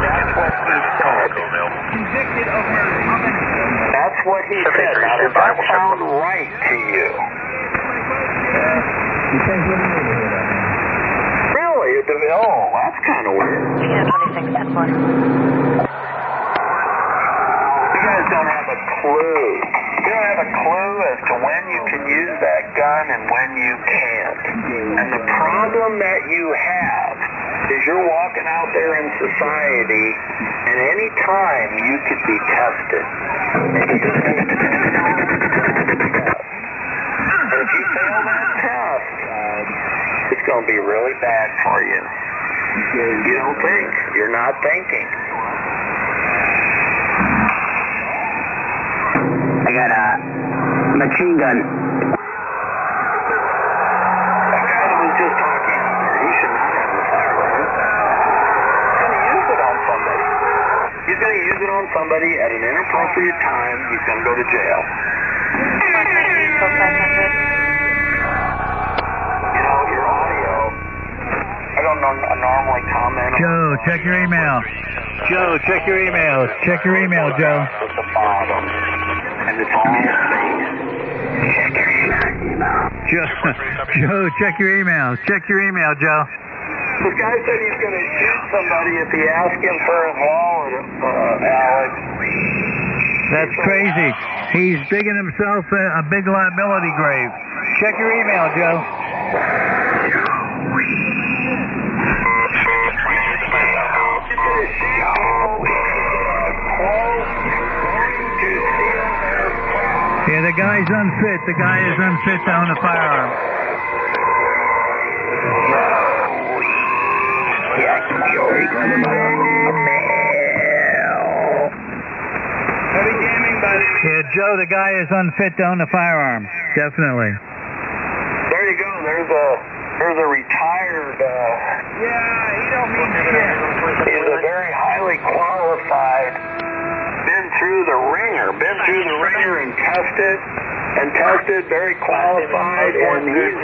That's what he said. Convicted of murder. How many? That's what he said. Now, does that sound right to you? Really? Oh, that's kind of weird. You guys don't have a clue. You don't have a clue as to when you can use that gun and when you can't. And the problem that you have is you're walking out there in society, and any time you could be tested. And if you fail that test, it's going to be really bad for you. You don't think. You're not thinking. I got a machine gun. That guy that was just talking out there, he should not have the firearm. He's going to use it on somebody. He's going to use it on somebody at an inappropriate time. He's going to go to jail. You know, your audio, I don't normally comment on. Joe, check your email. Joe, check your email. Check your email, Joe. At the bottom. And it's all space. Check your email. Joe, check your email. Check your email, Joe. This guy said he's going to shoot somebody if he asks him for his wallet, Alex. That's crazy. He's digging himself a big liability grave. Check your email, Joe. Yeah, the guy's unfit. The guy is unfit to own a firearm. Heavy jamming, buddy. Yeah, Joe, the guy is unfit to own a firearm. Definitely. There you go. There's a retired. Yeah, he don't mean shit. He's a very highly qualified. Been through the ringer and tested, very qualified, and he's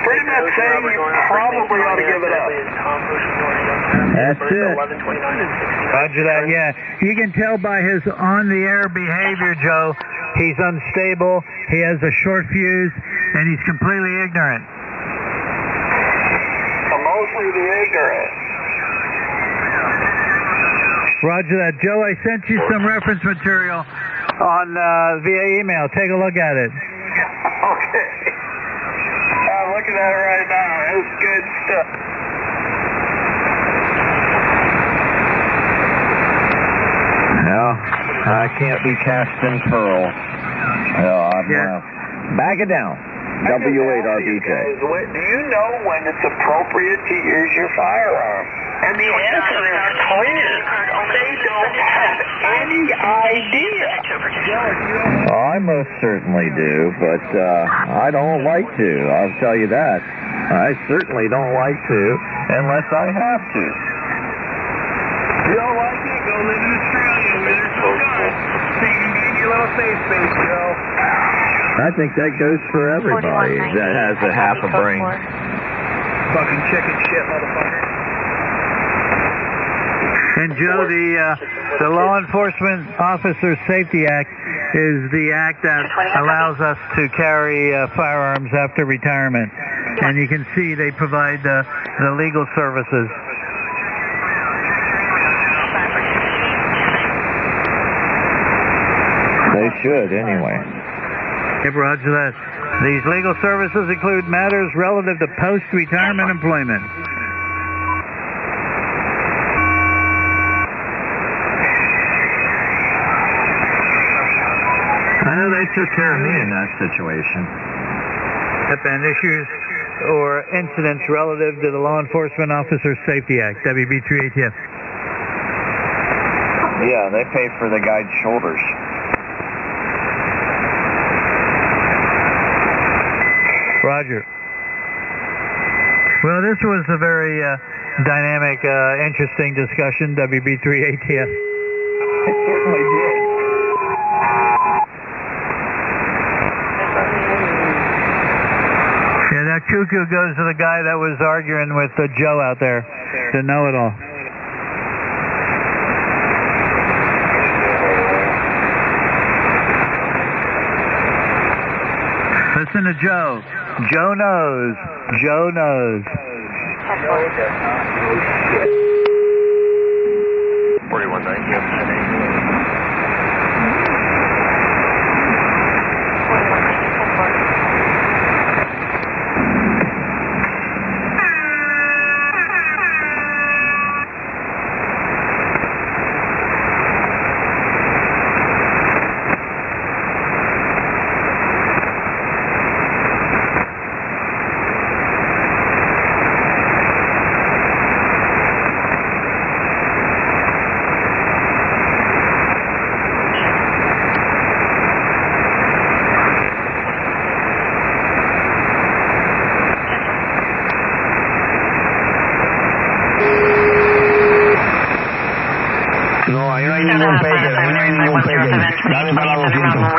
pretty much saying you probably ought to give it up. That's it. Roger that, yeah. You can tell by his on-the-air behavior, Joe, he's unstable, he has a short fuse, and he's completely ignorant. Mostly the ignorant. Roger that. Joe, I sent you some reference material on via email. Take a look at it. Okay. I'm looking at it right now. It's good stuff. No, I can't be cast in pearl. Back it down. W8RBJ. Do you know when it's appropriate to use your firearm? And the answer is clear. They don't have any idea. I most certainly do, but I don't like to. I'll tell you that. I certainly don't like to unless I have to. You don't like it? Go live in Australia where there's no guns. So you can be in your little safe space, Joe. I think that goes for everybody that has a half a brain. Fucking chicken shit, motherfucker. And Joe, the Law Enforcement Officer Safety Act is the act that allows us to carry firearms after retirement. And you can see they provide the legal services. They should, anyway. Yep, roger that. These legal services include matters relative to post-retirement employment. I know they took care of me in that situation. And issues or incidents relative to the Law Enforcement Officer Safety Act, WB3ATF. Yeah, they paid for the guy's shoulders. Roger. Well, this was a very dynamic, interesting discussion, WB3ATF. It certainly did. Yeah, that cuckoo goes to the guy that was arguing with Joe out there, the know-it-all. Listen to Joe. Joe knows. Joe knows. 4190. Dale para la 200.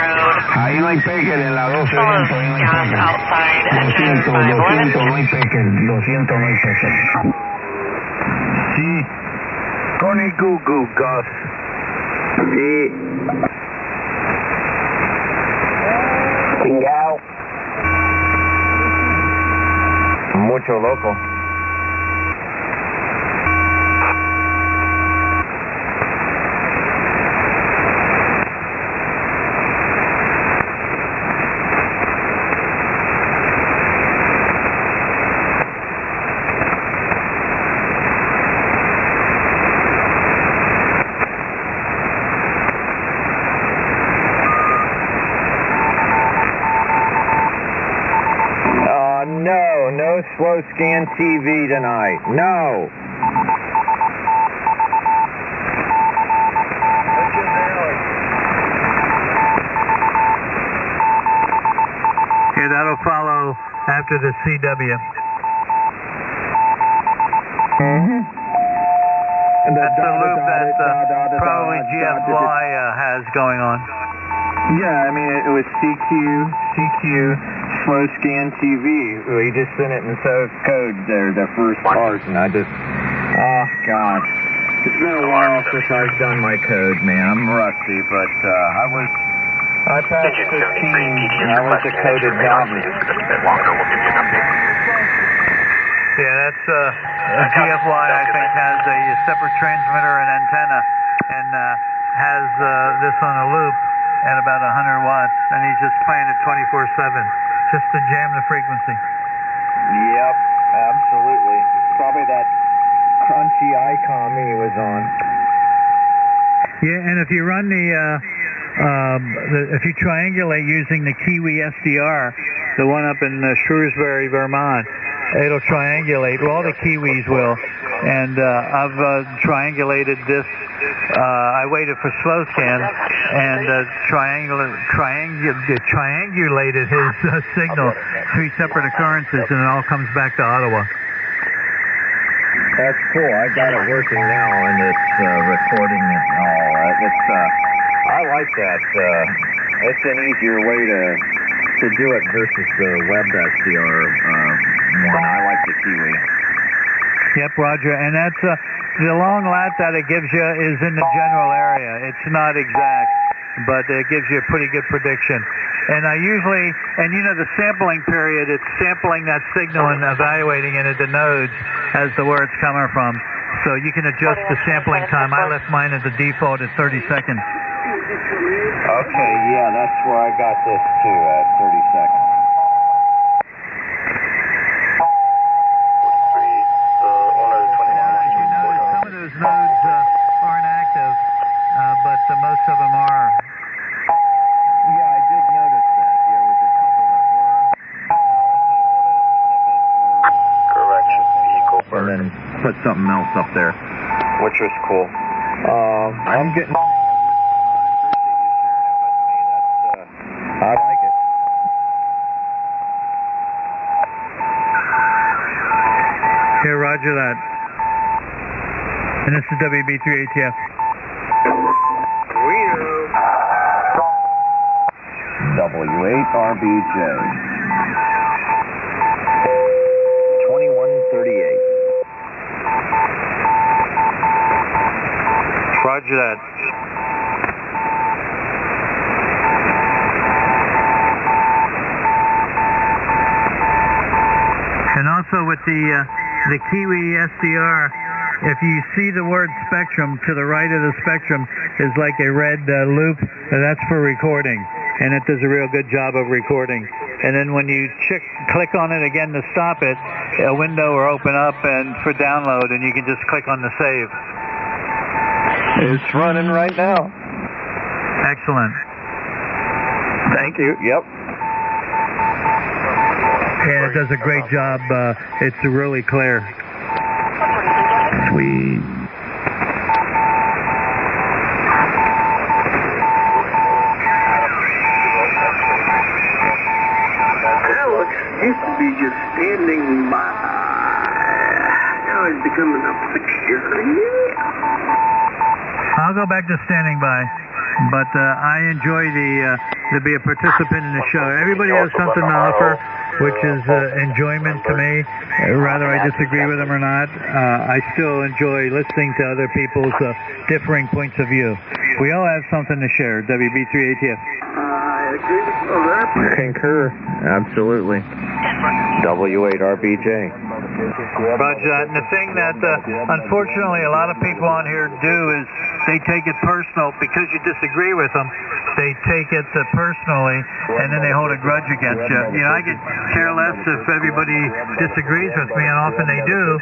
Ahí no hay pecker en la 12. Ahí no hay pecker. 200, no hay pecker. 200, no hay pecker. Sí. Connie Goo Goo Gus. Sí. Chingao. Mucho loco. No slow scan TV tonight. No. Yeah, that'll follow after the CW. Mm-hmm. And that's the loop that probably GFY has going on. Yeah, I mean, it was CQ, slow scan TV. We just sent it in code there, the first part, and I just, oh God. It's been a while since I've done my code, man. I'm rusty, but I passed 15, and I was a coded novice. Yeah, that's GFY, I think, has a separate transmitter and antenna, and has this on a loop at about 100 watts, and he's just playing it 24/7, just to jam the frequency. Yep, absolutely. Probably that crunchy icon he was on. Yeah, and if you run if you triangulate using the Kiwi SDR, the one up in Shrewsbury, Vermont, it'll triangulate. Well, all the Kiwis will. And I've triangulated this. I waited for slow scan and triangulated his signal, 3 separate occurrences, and it all comes back to Ottawa. That's cool. I got it working now in this recording and all. I like that. It's an easier way to should do it versus the WebSDR one. I like the Kiwi. Yep, Roger. And that's the long lat that it gives you is in the general area. It's not exact, but it gives you a pretty good prediction. And I usually, and you know the sampling period, it's sampling that signal and evaluating it at the nodes as to where it's coming from. So you can adjust the sampling time. I left mine as a default at 30 seconds. Okay, yeah, that's where I got this too, at 30 seconds. As you notice, some of those nodes aren't active, but most of them are. Yeah, I did notice that. There was a couple that were. Correction, vehicle And then put something else up there, which was cool. I'm getting. I appreciate you sharing it with me. That's I like it. Here, Roger that. And this is WB3ATF. W8RBJ. 2138. Roger that. And also with the Kiwi SDR, if you see the word spectrum, to the right of the spectrum is like a red loop. That's for recording, and it does a real good job of recording. And then when you click on it again to stop it, a window will open up and for download, and you can just click on the save. It's running right now. Excellent. Thank you. Yep. And it does a great job. It's really clear. Sweet. Well, it used to be just standing by. Now it's becoming a fixture. Yeah. I'll go back to standing by, but I enjoy to be a participant in the show. Everybody has something to offer, which is enjoyment to me. Whether I disagree with them or not, I still enjoy listening to other people's differing points of view. We all have something to share. WB3ATF. I agree with you there. Concur. Absolutely. W8RBJ. Roger. And the thing that unfortunately a lot of people on here do is they take it personal because you disagree with them. They take it personally, and then they hold a grudge against you. You know, I could care less if everybody disagrees with me, and often they do.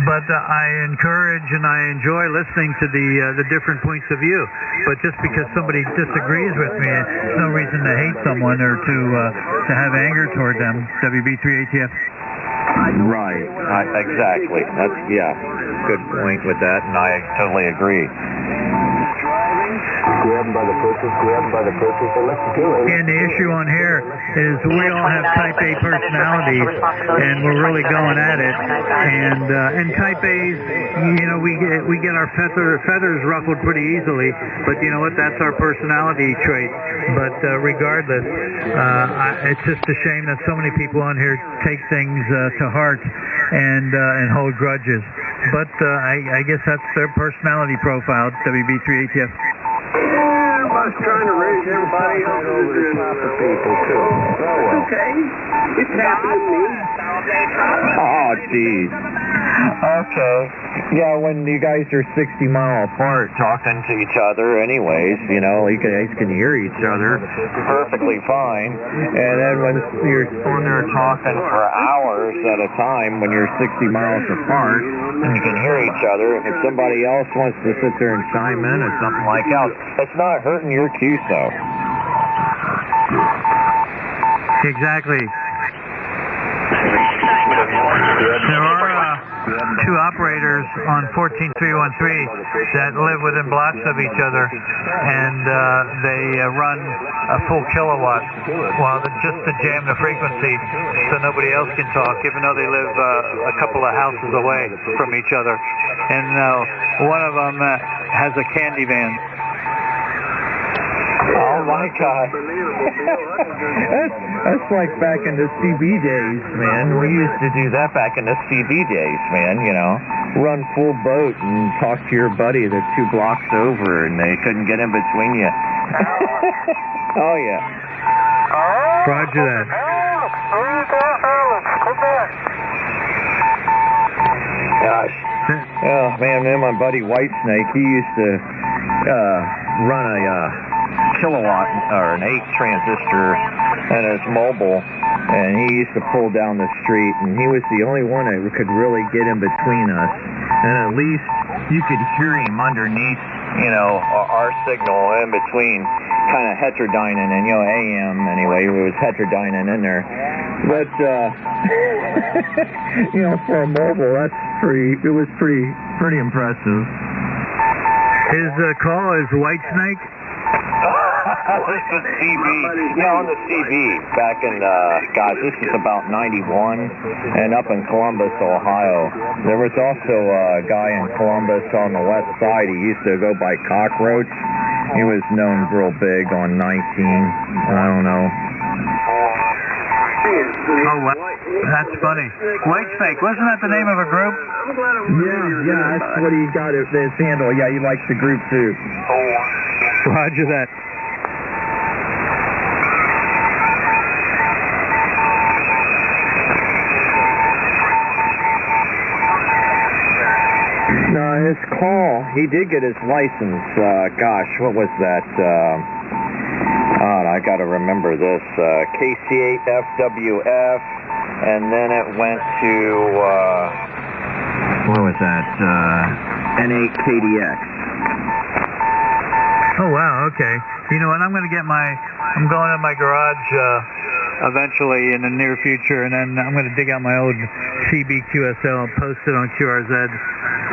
But I encourage and I enjoy listening to the different points of view. But just because somebody disagrees with me, there's no reason to hate someone or to have anger toward them. WB3ATF. Right. Exactly. That's, yeah, good point with that, and I totally agree. Grab them by the purchase, and let's do it. And the issue on here is we all have type A personalities, and we're really going at it. And type A's, you know, we get our feathers ruffled pretty easily, but you know what? That's our personality trait. But regardless, it's just a shame that so many people on here take things to heart and hold grudges. But I guess that's their personality profile. WB3ATF. Yeah, I was trying to raise everybody up over the top of people, too. It's okay. It's happened to me. Oh, geez. Okay. Yeah, when you guys are 60 miles apart talking to each other anyways, you know, you guys can hear each other perfectly fine. And then when you're on there talking for hours at a time, when you're 60 miles apart, and you can hear each other, if somebody else wants to sit there and chime in or something like that, it's not hurting your QSO. Exactly. There are two operators on 14313 that live within blocks of each other, and they run a full kilowatt just to jam the frequency so nobody else can talk, even though they live a couple of houses away from each other. And one of them has a candy van. Oh my God. That's like back in the CB days, man. We used to do that back in the CB days, man, you know. Run full boat and talk to your buddy that's 2 blocks over and they couldn't get in between you. Oh, yeah. Roger that. Gosh. Oh, man, my buddy Whitesnake, he used to run a kilowatt or an 8 transistor and his mobile, and he used to pull down the street, and he was the only one that could really get in between us, and at least you could hear him underneath, you know, our signal in between, kind of heterodyning, and you know, AM anyway, it was heterodyning in there, but you know, for a mobile, it was pretty impressive. His call is Whitesnake? This is CB. Yeah, on the CB back in, gosh, this is about 91, and up in Columbus, Ohio. There was also a guy in Columbus on the west side. He used to go by Cockroach. He was known real big on 19. I don't know. Oh, that's funny. Whitesnake, wasn't that the name of a group? Yeah, that's what he got his handle. Yeah, he likes the group too. Roger that. No, his call, he did get his license. Gosh, what was that? I got to remember this. KC8FWF, and then it went to, what was that? N8KDX. Oh, wow, okay. You know what, I'm going to to my garage eventually in the near future, and then I'm going to dig out my old CBQSL and post it on QRZ,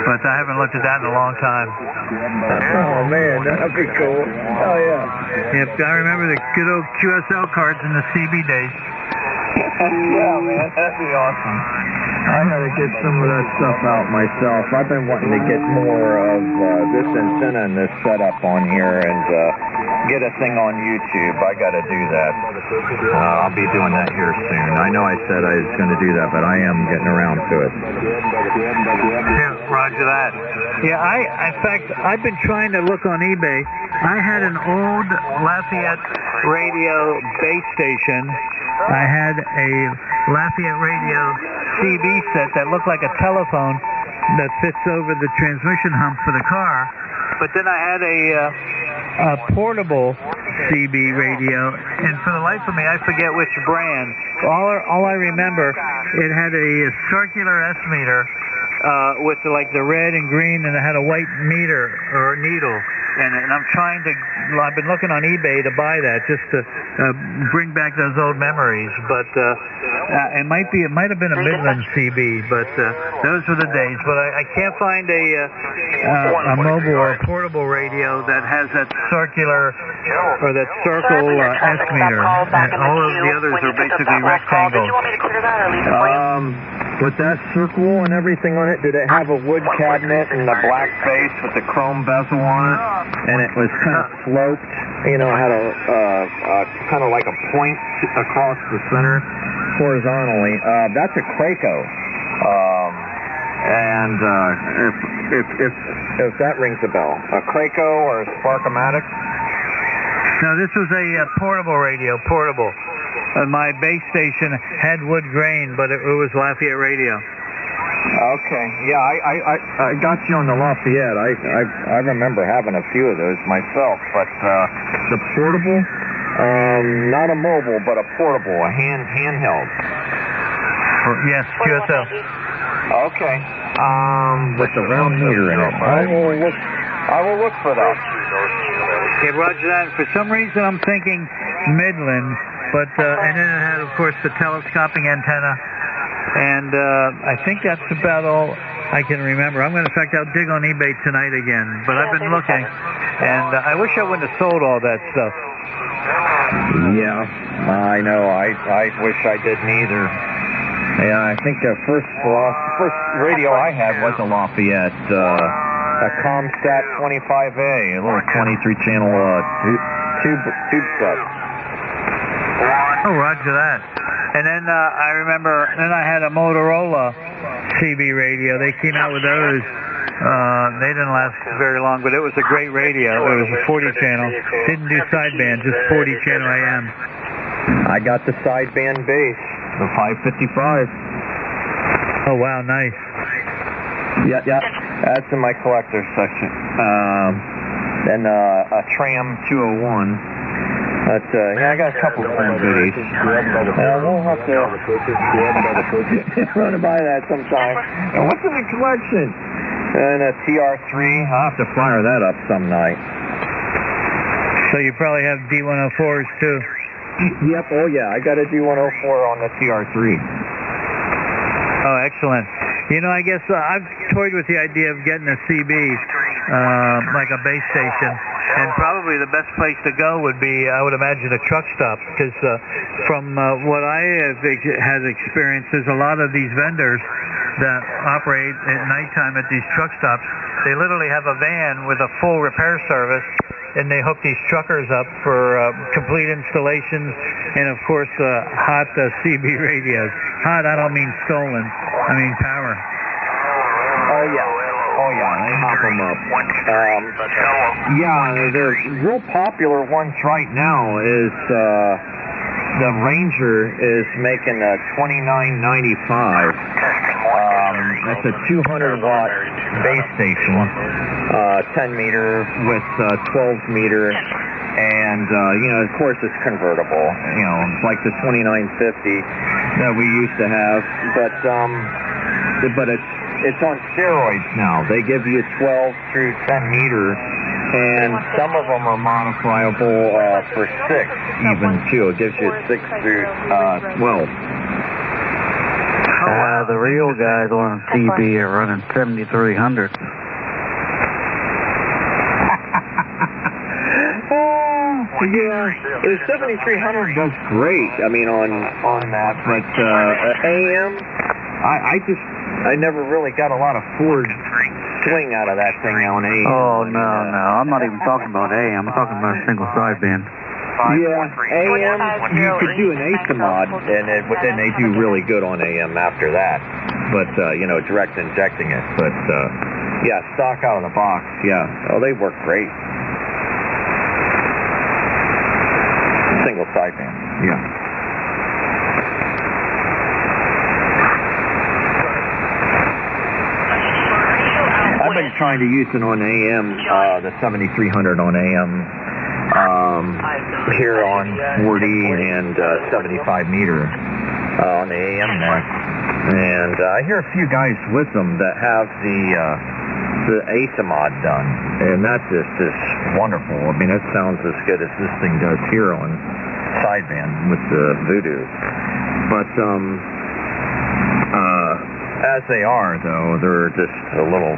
but I haven't looked at that in a long time. Oh, man, that'd be cool. Oh, yeah. Yep, I remember the good old QSL cards in the CB days. Yeah, man, that'd be awesome. I gotta get some of that stuff out myself. I've been wanting to get more of this antenna and this setup on here and get a thing on YouTube. I gotta do that. I'll be doing that here soon. I know I said I was going to do that, but I am getting around to it. Yeah, roger that. Yeah, in fact, I've been trying to look on eBay. I had an old Lafayette radio base station. I had a Lafayette radio CB set that looked like a telephone that fits over the transmission hump for the car. But then I had a portable CB radio, and for the life of me, I forget which brand. All I remember, it had a circular S-meter with like the red and green, and it had a white meter or needle. And I've been looking on eBay to buy that just to bring back those old memories. But it might have been a Midland CB, but those were the days. But I can't find a mobile or a portable radio that has that circular or that circle S-meter. And all of the others are basically rectangles. With that circle and everything on it, did it have a wood cabinet and a black face with the chrome bezel on it? And it was kind of sloped, you know, had a kind of like a point across the center horizontally. That's a Craco. And if that rings a bell, a Craco or a Sparkomatic? No, this was a portable radio, portable. My base station had wood grain, but it was Lafayette radio. Okay, yeah, I got you on the Lafayette. I remember having a few of those myself, but the portable, not a mobile, but a portable, a handheld. Yes, QSL. Okay, with the round meter in it. I will look for that. Yeah, roger that. For some reason, I'm thinking Midland. But and then it had, of course, the telescoping antenna, and I think that's about all I can remember. In fact, I'll dig on eBay tonight again. But I've been looking, and I wish I wouldn't have sold all that stuff. Yeah, I know. I wish I didn't either. Yeah, I think the first radio I had was a Lafayette, a Comstat 25A, a little 23-channel tube set. Oh, Oh, roger that. And then I remember, then I had a Motorola CB radio. They came out with those. They didn't last very long, but it was a great radio. It was a 40 channel. Didn't do sideband, just 40 channel AM. I got the sideband bass, the 555. Oh, wow, nice. Yeah, that's in my collector's section. Then a Tram 201. But, yeah, I got a couple of fun goodies. We'll have to run by that sometime. And what's in the collection? And a TR3. I'll have to fire that up some night. So you probably have D104s too? Yep, oh yeah, I got a D104 on the TR3. Oh, excellent. You know, I guess I've toyed with the idea of getting a CB, like a base station. And probably the best place to go would be, I would imagine, a truck stop. Because from what I have experienced, there's a lot of these vendors that operate at nighttime at these truck stops. They literally have a van with a full repair service, and they hook these truckers up for complete installations and, of course, hot CB radios. Hot, I don't mean stolen. I mean power. Oh, yeah, they hop them up. Yeah, the real popular ones right now is the Ranger is making a $29.95. That's a 200-watt base station, 10 meter with 12 meter, and you know, of course, it's convertible. You know, it's like the 2950 that we used to have, but it's on steroids now. They give you 12 through 10 meter, and some of them are modifiable for 6 even too. It gives you 6 through 12. The real guys on CB are running 7300. Yeah, the 7300 does great. I mean, on that, but AM, I never really got a lot of Ford swing out of that thing on AM. Oh no, I'm not even talking about AM. I'm talking about a single sideband. Yeah, AM, you could do an ASIMOD, and they do really good on AM after that. But, you know, direct injecting it. But, yeah, stock out of the box, yeah. Oh, they work great. Single sideband, yeah. I've been trying to use it on AM, the 7300 on AM. Here on 40 and 75 meter on the AM net, and I hear a few guys with them that have the ASIMOD done, and that just is wonderful. I mean, it sounds as good as this thing does here on sideband with the Voodoo. But as they are, though, they're just a little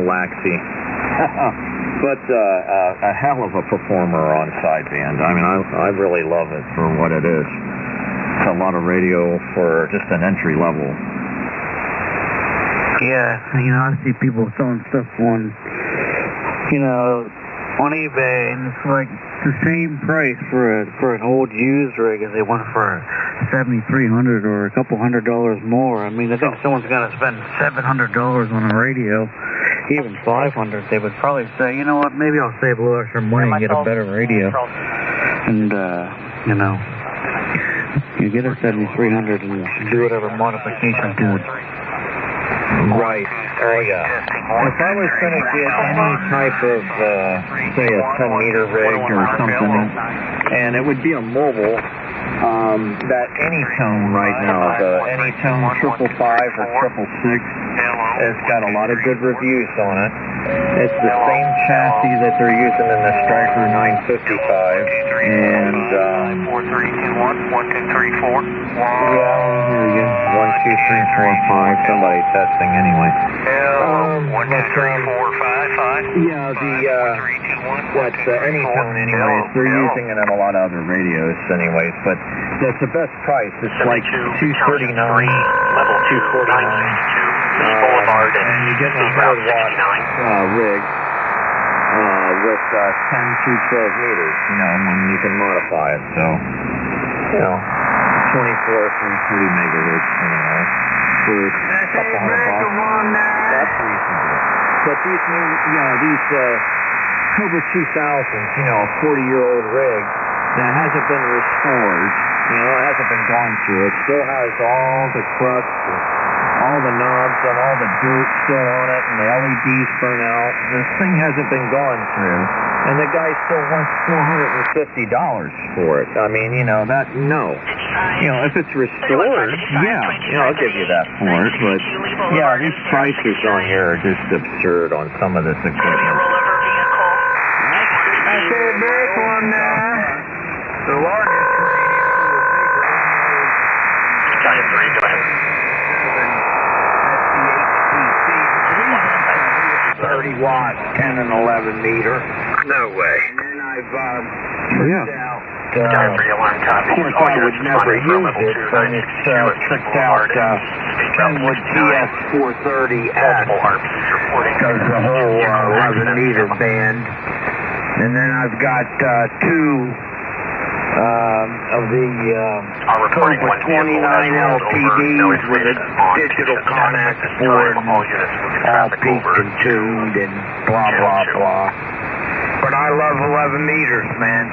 laxy. But a hell of a performer on sideband. I mean, I really love it for what it is. It's a lot of radio for just an entry level. Yeah, you know, I see people selling stuff on, you know, on eBay, and it's like the same price for an old used rig as they want for 7,300 or a couple $100 more. I mean, I think someone's got to spend $700 on a radio. Even 500, they would probably say, you know what, maybe I'll save a little extra money and get a better radio. And, you know, you get a 7300 and do whatever modifications to it. Right. Oh, yeah. If I was going to get any type of, say, a 10-meter rig or something, and it would be a mobile, that Anytone right now, the Anytone 555 or 666, it's got a lot of good reviews on it. It's the same chassis that they're using in the Striker 955, and 432-1, 1234. Yeah, I hear you. 1, 2, 3, 4, 5. Somebody testing anyway. 1, 2, 3, 4, 5, 5. Yeah, that's Anytone anyways. They're using it in a lot of other radios anyways, but that's the best price. It's like $239, $249. And you get a 100-watt rig with 10 through 12 meters, you know, and you can modify it. So, you know. 24.3 megahertz channel for a couple $100. That's reasonable. But these new, these Cobra 2000s, 40-year-old rig that hasn't been restored, it hasn't been gone through. It still has all the crust, and all the knobs, and all the dirt still on it, and the LEDs burn out. This thing hasn't been gone through, and the guy still wants $450 for it. I mean, if it's restored, I'll give you that for it. But these prices on here are just absurd on some of this equipment. I say a big one now. The largest. 30 watts, 10 and 11 meter. No way. And then I've tricked out, of course I would never use it, but it's tricked out Kenwood TS430S. Goes the whole 11 meter band. And then I've got two of the Cobra 29 LTDs with a digital Connex board, all peaked and tuned and blah, blah, blah. But I love 11 meters, man.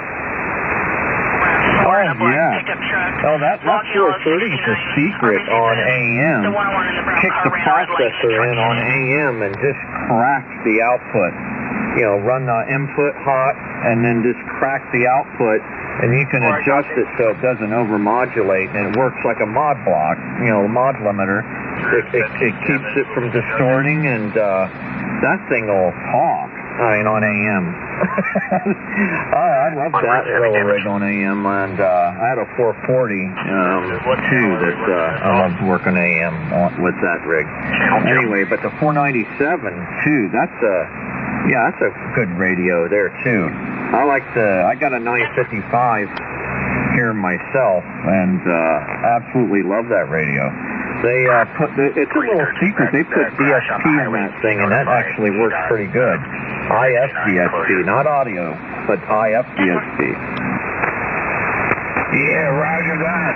Oh, yeah. Oh, that 430 is a secret on AM. Kick the processor in on AM and just crack the output. Run the input hot and then just crack the output, and you can adjust it so it doesn't overmodulate, and it works like a mod block, the mod limiter. It keeps it from distorting, and that thing will talk. On AM. I love that little rig on AM, and I had a 440 too that I loved working AM with that rig. Anyway, but the 497 too, that's a good radio there too. I got a 955 here myself, and absolutely love that radio. They it's a little secret. They put DSP in that thing, and that actually works pretty good. IF DSP, not audio, but IF DSP. Yeah, roger that.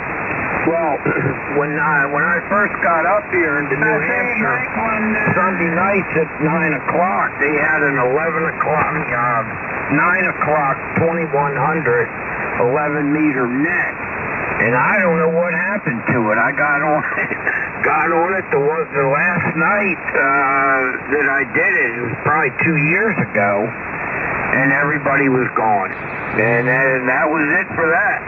Well, when I first got up here into New Hampshire, Sunday nights at 9 o'clock, they had an 11 o'clock, 9 o'clock, 2100, 11 meter net. And I don't know what happened to it. I got on it the last night that I did it. It was probably 2 years ago, and everybody was gone. And that was it for that.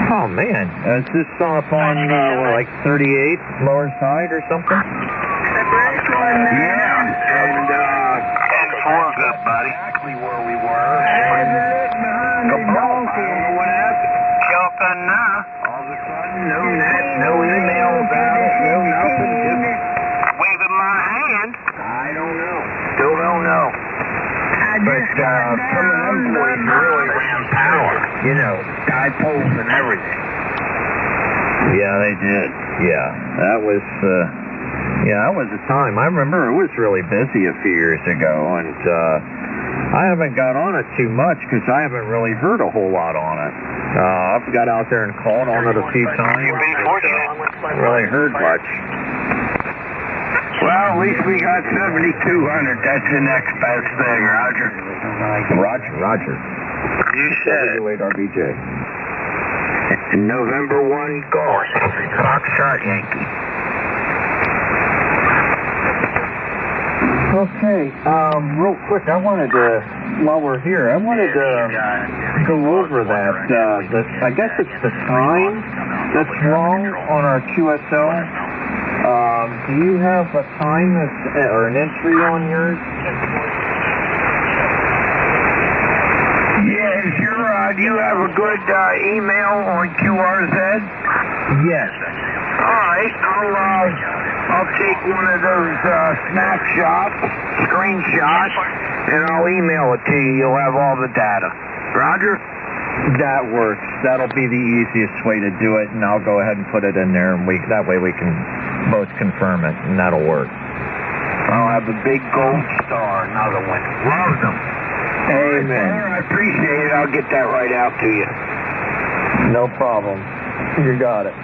Oh, man. Is this up on, like 38, lower side or something? Yeah, and 10-4, good buddy. Exactly where we were. And I don't know what happened. Jumping now. All of a sudden, no net, no email about it, no nothing. Just waving my hand. I don't know. Still don't know. But some of them boys really ran power. Dipoles and everything. Yeah, they did. Yeah, that was a time. I remember it was really busy a few years ago, and I haven't got on it too much because I haven't really heard a whole lot on it. I've got out there and called on it a few times. You'd be fortunate. Really heard much. Well, at least we got 7,200. That's the next best thing, Roger. Roger. You said it. W8RBJ. November 1 golf. Foxtrot Yankee. Okay, real quick, while we're here, I wanted to go over that. I guess it's the time that's wrong on our QSL. Do you have a time or an entry on yours? Yeah, sure. Do you have a good email on QRZ? Yes. All right, I'll take one of those snapshots, screenshots, and I'll email it to you. You'll have all the data. Roger? That works. That'll be the easiest way to do it, and I'll go ahead and put it in there, and that way we can both confirm it, and that'll work. I'll have a big gold star, another one. Love them. Amen. I appreciate it. I'll get that right out to you. No problem. You got it.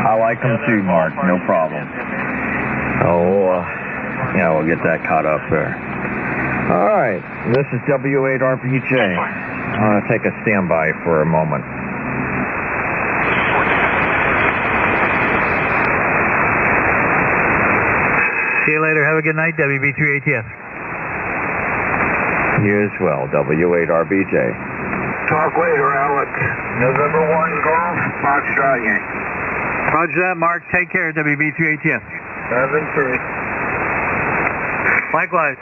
I like them too, Mark. No problem. Oh, yeah, we'll get that caught up there. All right. This is W8RPJ. I'm going to take a standby for a moment. See you later. Have a good night, WB3ATS. You as well, W8RBJ. Talk later, Alec. November 1 Golf, Foxtrot Yankee. Roger that, Mark. Take care, WB3ATS. 7-3. Likewise.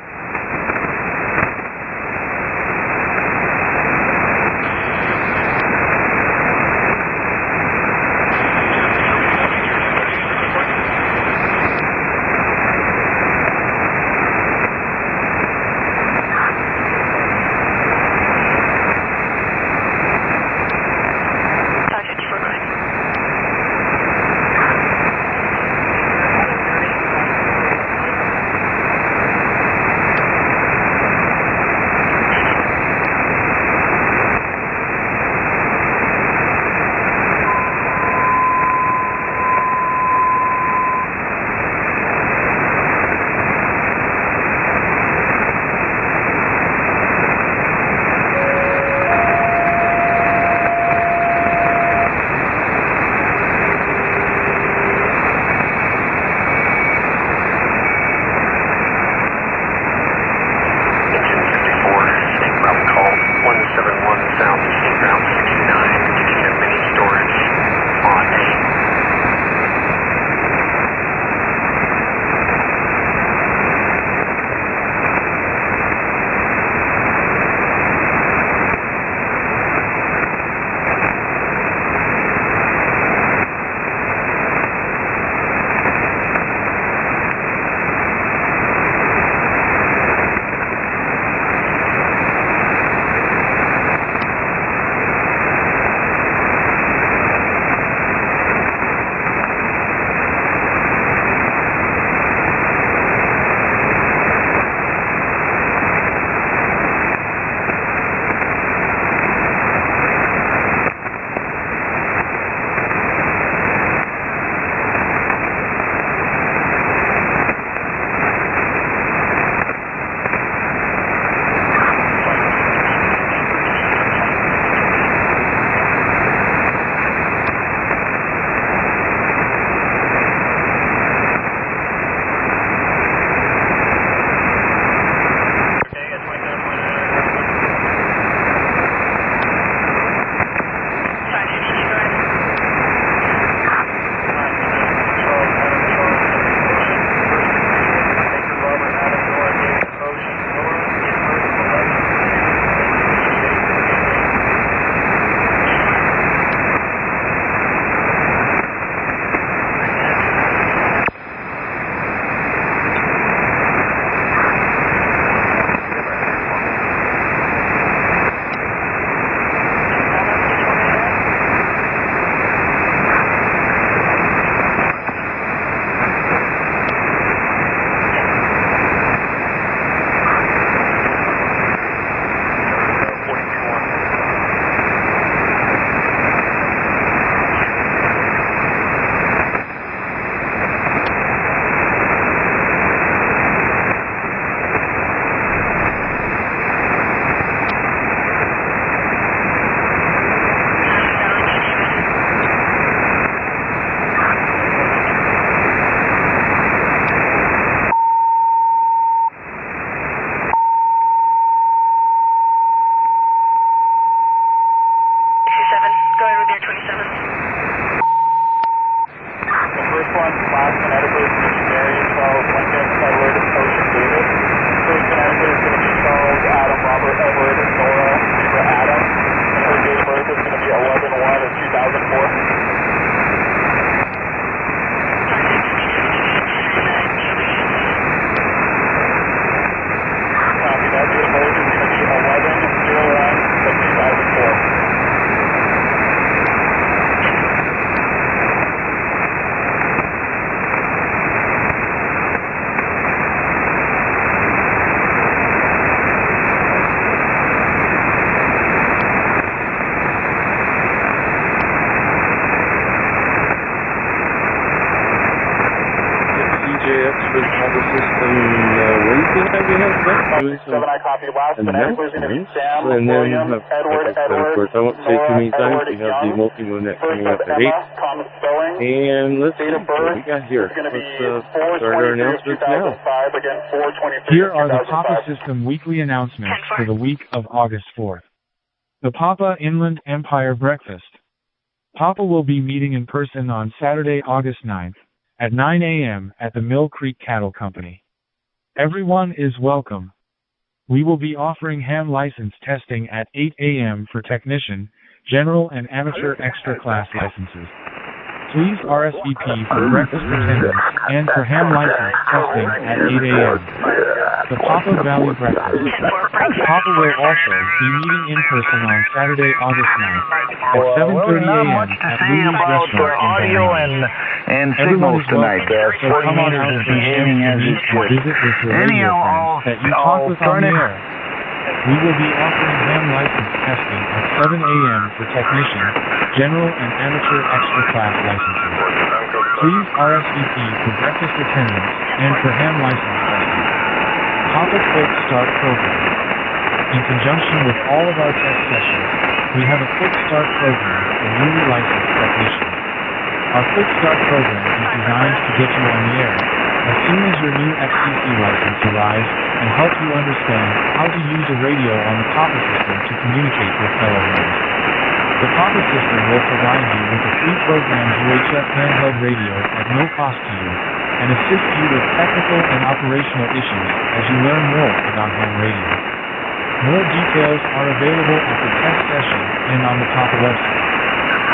the Papa System Wednesday night we have doing some announcements, and then we have, of course, I won't say too many times, we have the multi-monet coming up at 8. And let's see what we got here. Let's start our announcements now. Here are the Papa System weekly announcements for the week of August 4th. The Papa Inland Empire Breakfast. Papa will be meeting in person on Saturday, August 9th, at 9 a.m. at the Mill Creek Cattle Company. Everyone is welcome. We will be offering ham license testing at 8 a.m. for technician, general and amateur extra class licenses. Please RSVP for breakfast attendance and for ham license testing at 8 a.m. The Papa Valley Breakfast. Papa will also be meeting in person on Saturday, August 9th at 7:30 a.m. at Louie's Restaurant in Baton. And signals tonight. So come on out for ham to visit with your radio friends that you talk with on the air. We will be offering ham license testing at 7 a.m. for technician, general and amateur extra class licenses. Please RSVP for breakfast attendance and for ham license testing. Papa Quick Start Program. In conjunction with all of our test sessions, we have a Quick Start Program for newly licensed technicians. Our Quick Start Program is designed to get you on the air as soon as your new FCC license arrives and help you understand how to use a radio on the Papa System to communicate with fellow homes. The Papa System will provide you with a free program UHF handheld radio at no cost to you and assist you with technical and operational issues as you learn more about ham radio. More details are available at the test session and on the Papa website.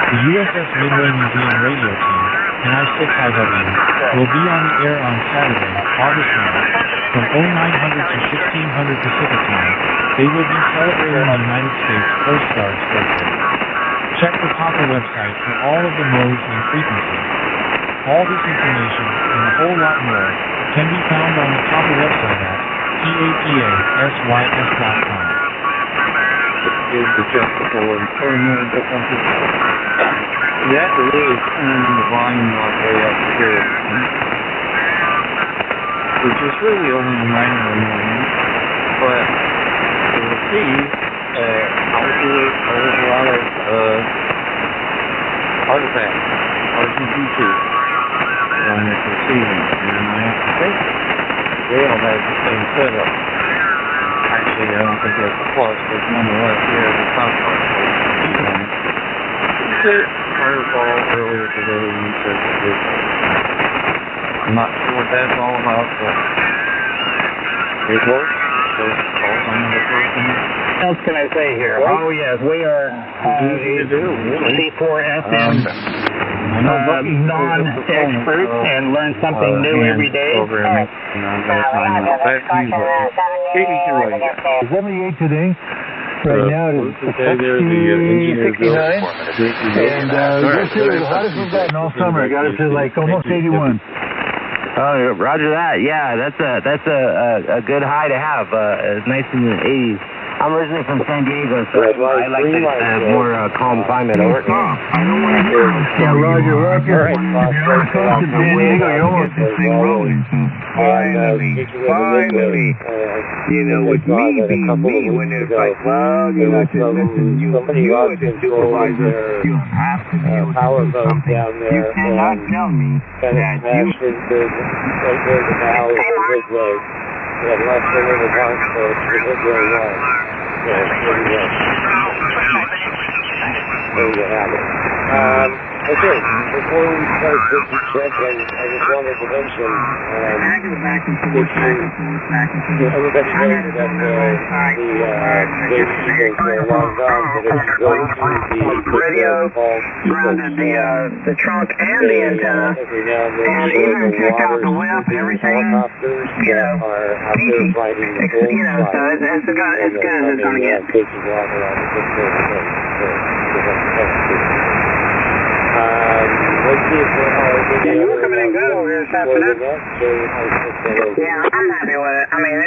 The USS Midway Museum radio team and I-6IW will be on the air on Saturday, August 9th, from 0900 to 1600 Pacific Time. They will be celebrating the United States Coast Guard's birthday. Check the Papa website for all of the modes and frequencies. All this information and a whole lot more can be found on the Papa website at papasys.com. Here's the justifiable differences. You have to really turn the volume all the way up here, which is really only a minor annoyance, but you'll see there's a lot of artifacts, RGB2, on this receiving, and I have to think they all have the same setup. Actually, I don't think that's a plus, but nonetheless, here the top part is Fireball earlier today, you said that I'm not sure what that's all about, but it works, so it calls on the person. What else can I say here? Oh, yes, we are C4SM non-experts and learn something new every day. 78 today. Right now it is 69, and this is the hottest we've gotten all summer. It got us to like almost 81. Oh, roger that. Yeah, that's a good high to have. Nice in the 80s. I'm originally from San Diego, so I like the more calm climate. Over. I don't want to hear it. Yeah, Roger. All right. San Diego, you almost this thing rolling. Finally. You know, with me being me, when it's like, well, you know, listen, you as a supervisor, you have to be able to do something. You cannot tell me that you... Less than in the dark, so it's very well. Yeah, pretty well. There you have it. Okay, before we start this check, I just wanted to mention, everybody knows that the Eagles are long gone, but if you go to the radio, grounded the trunk and the antenna, and even checked out the left, everything, you know, peachy. You know, so it's good as it's going to get. Let's see if we're coming in good over here this afternoon. Yeah, I'm happy with it. I mean,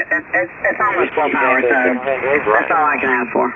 it's almost full power, so that's all I can ask for.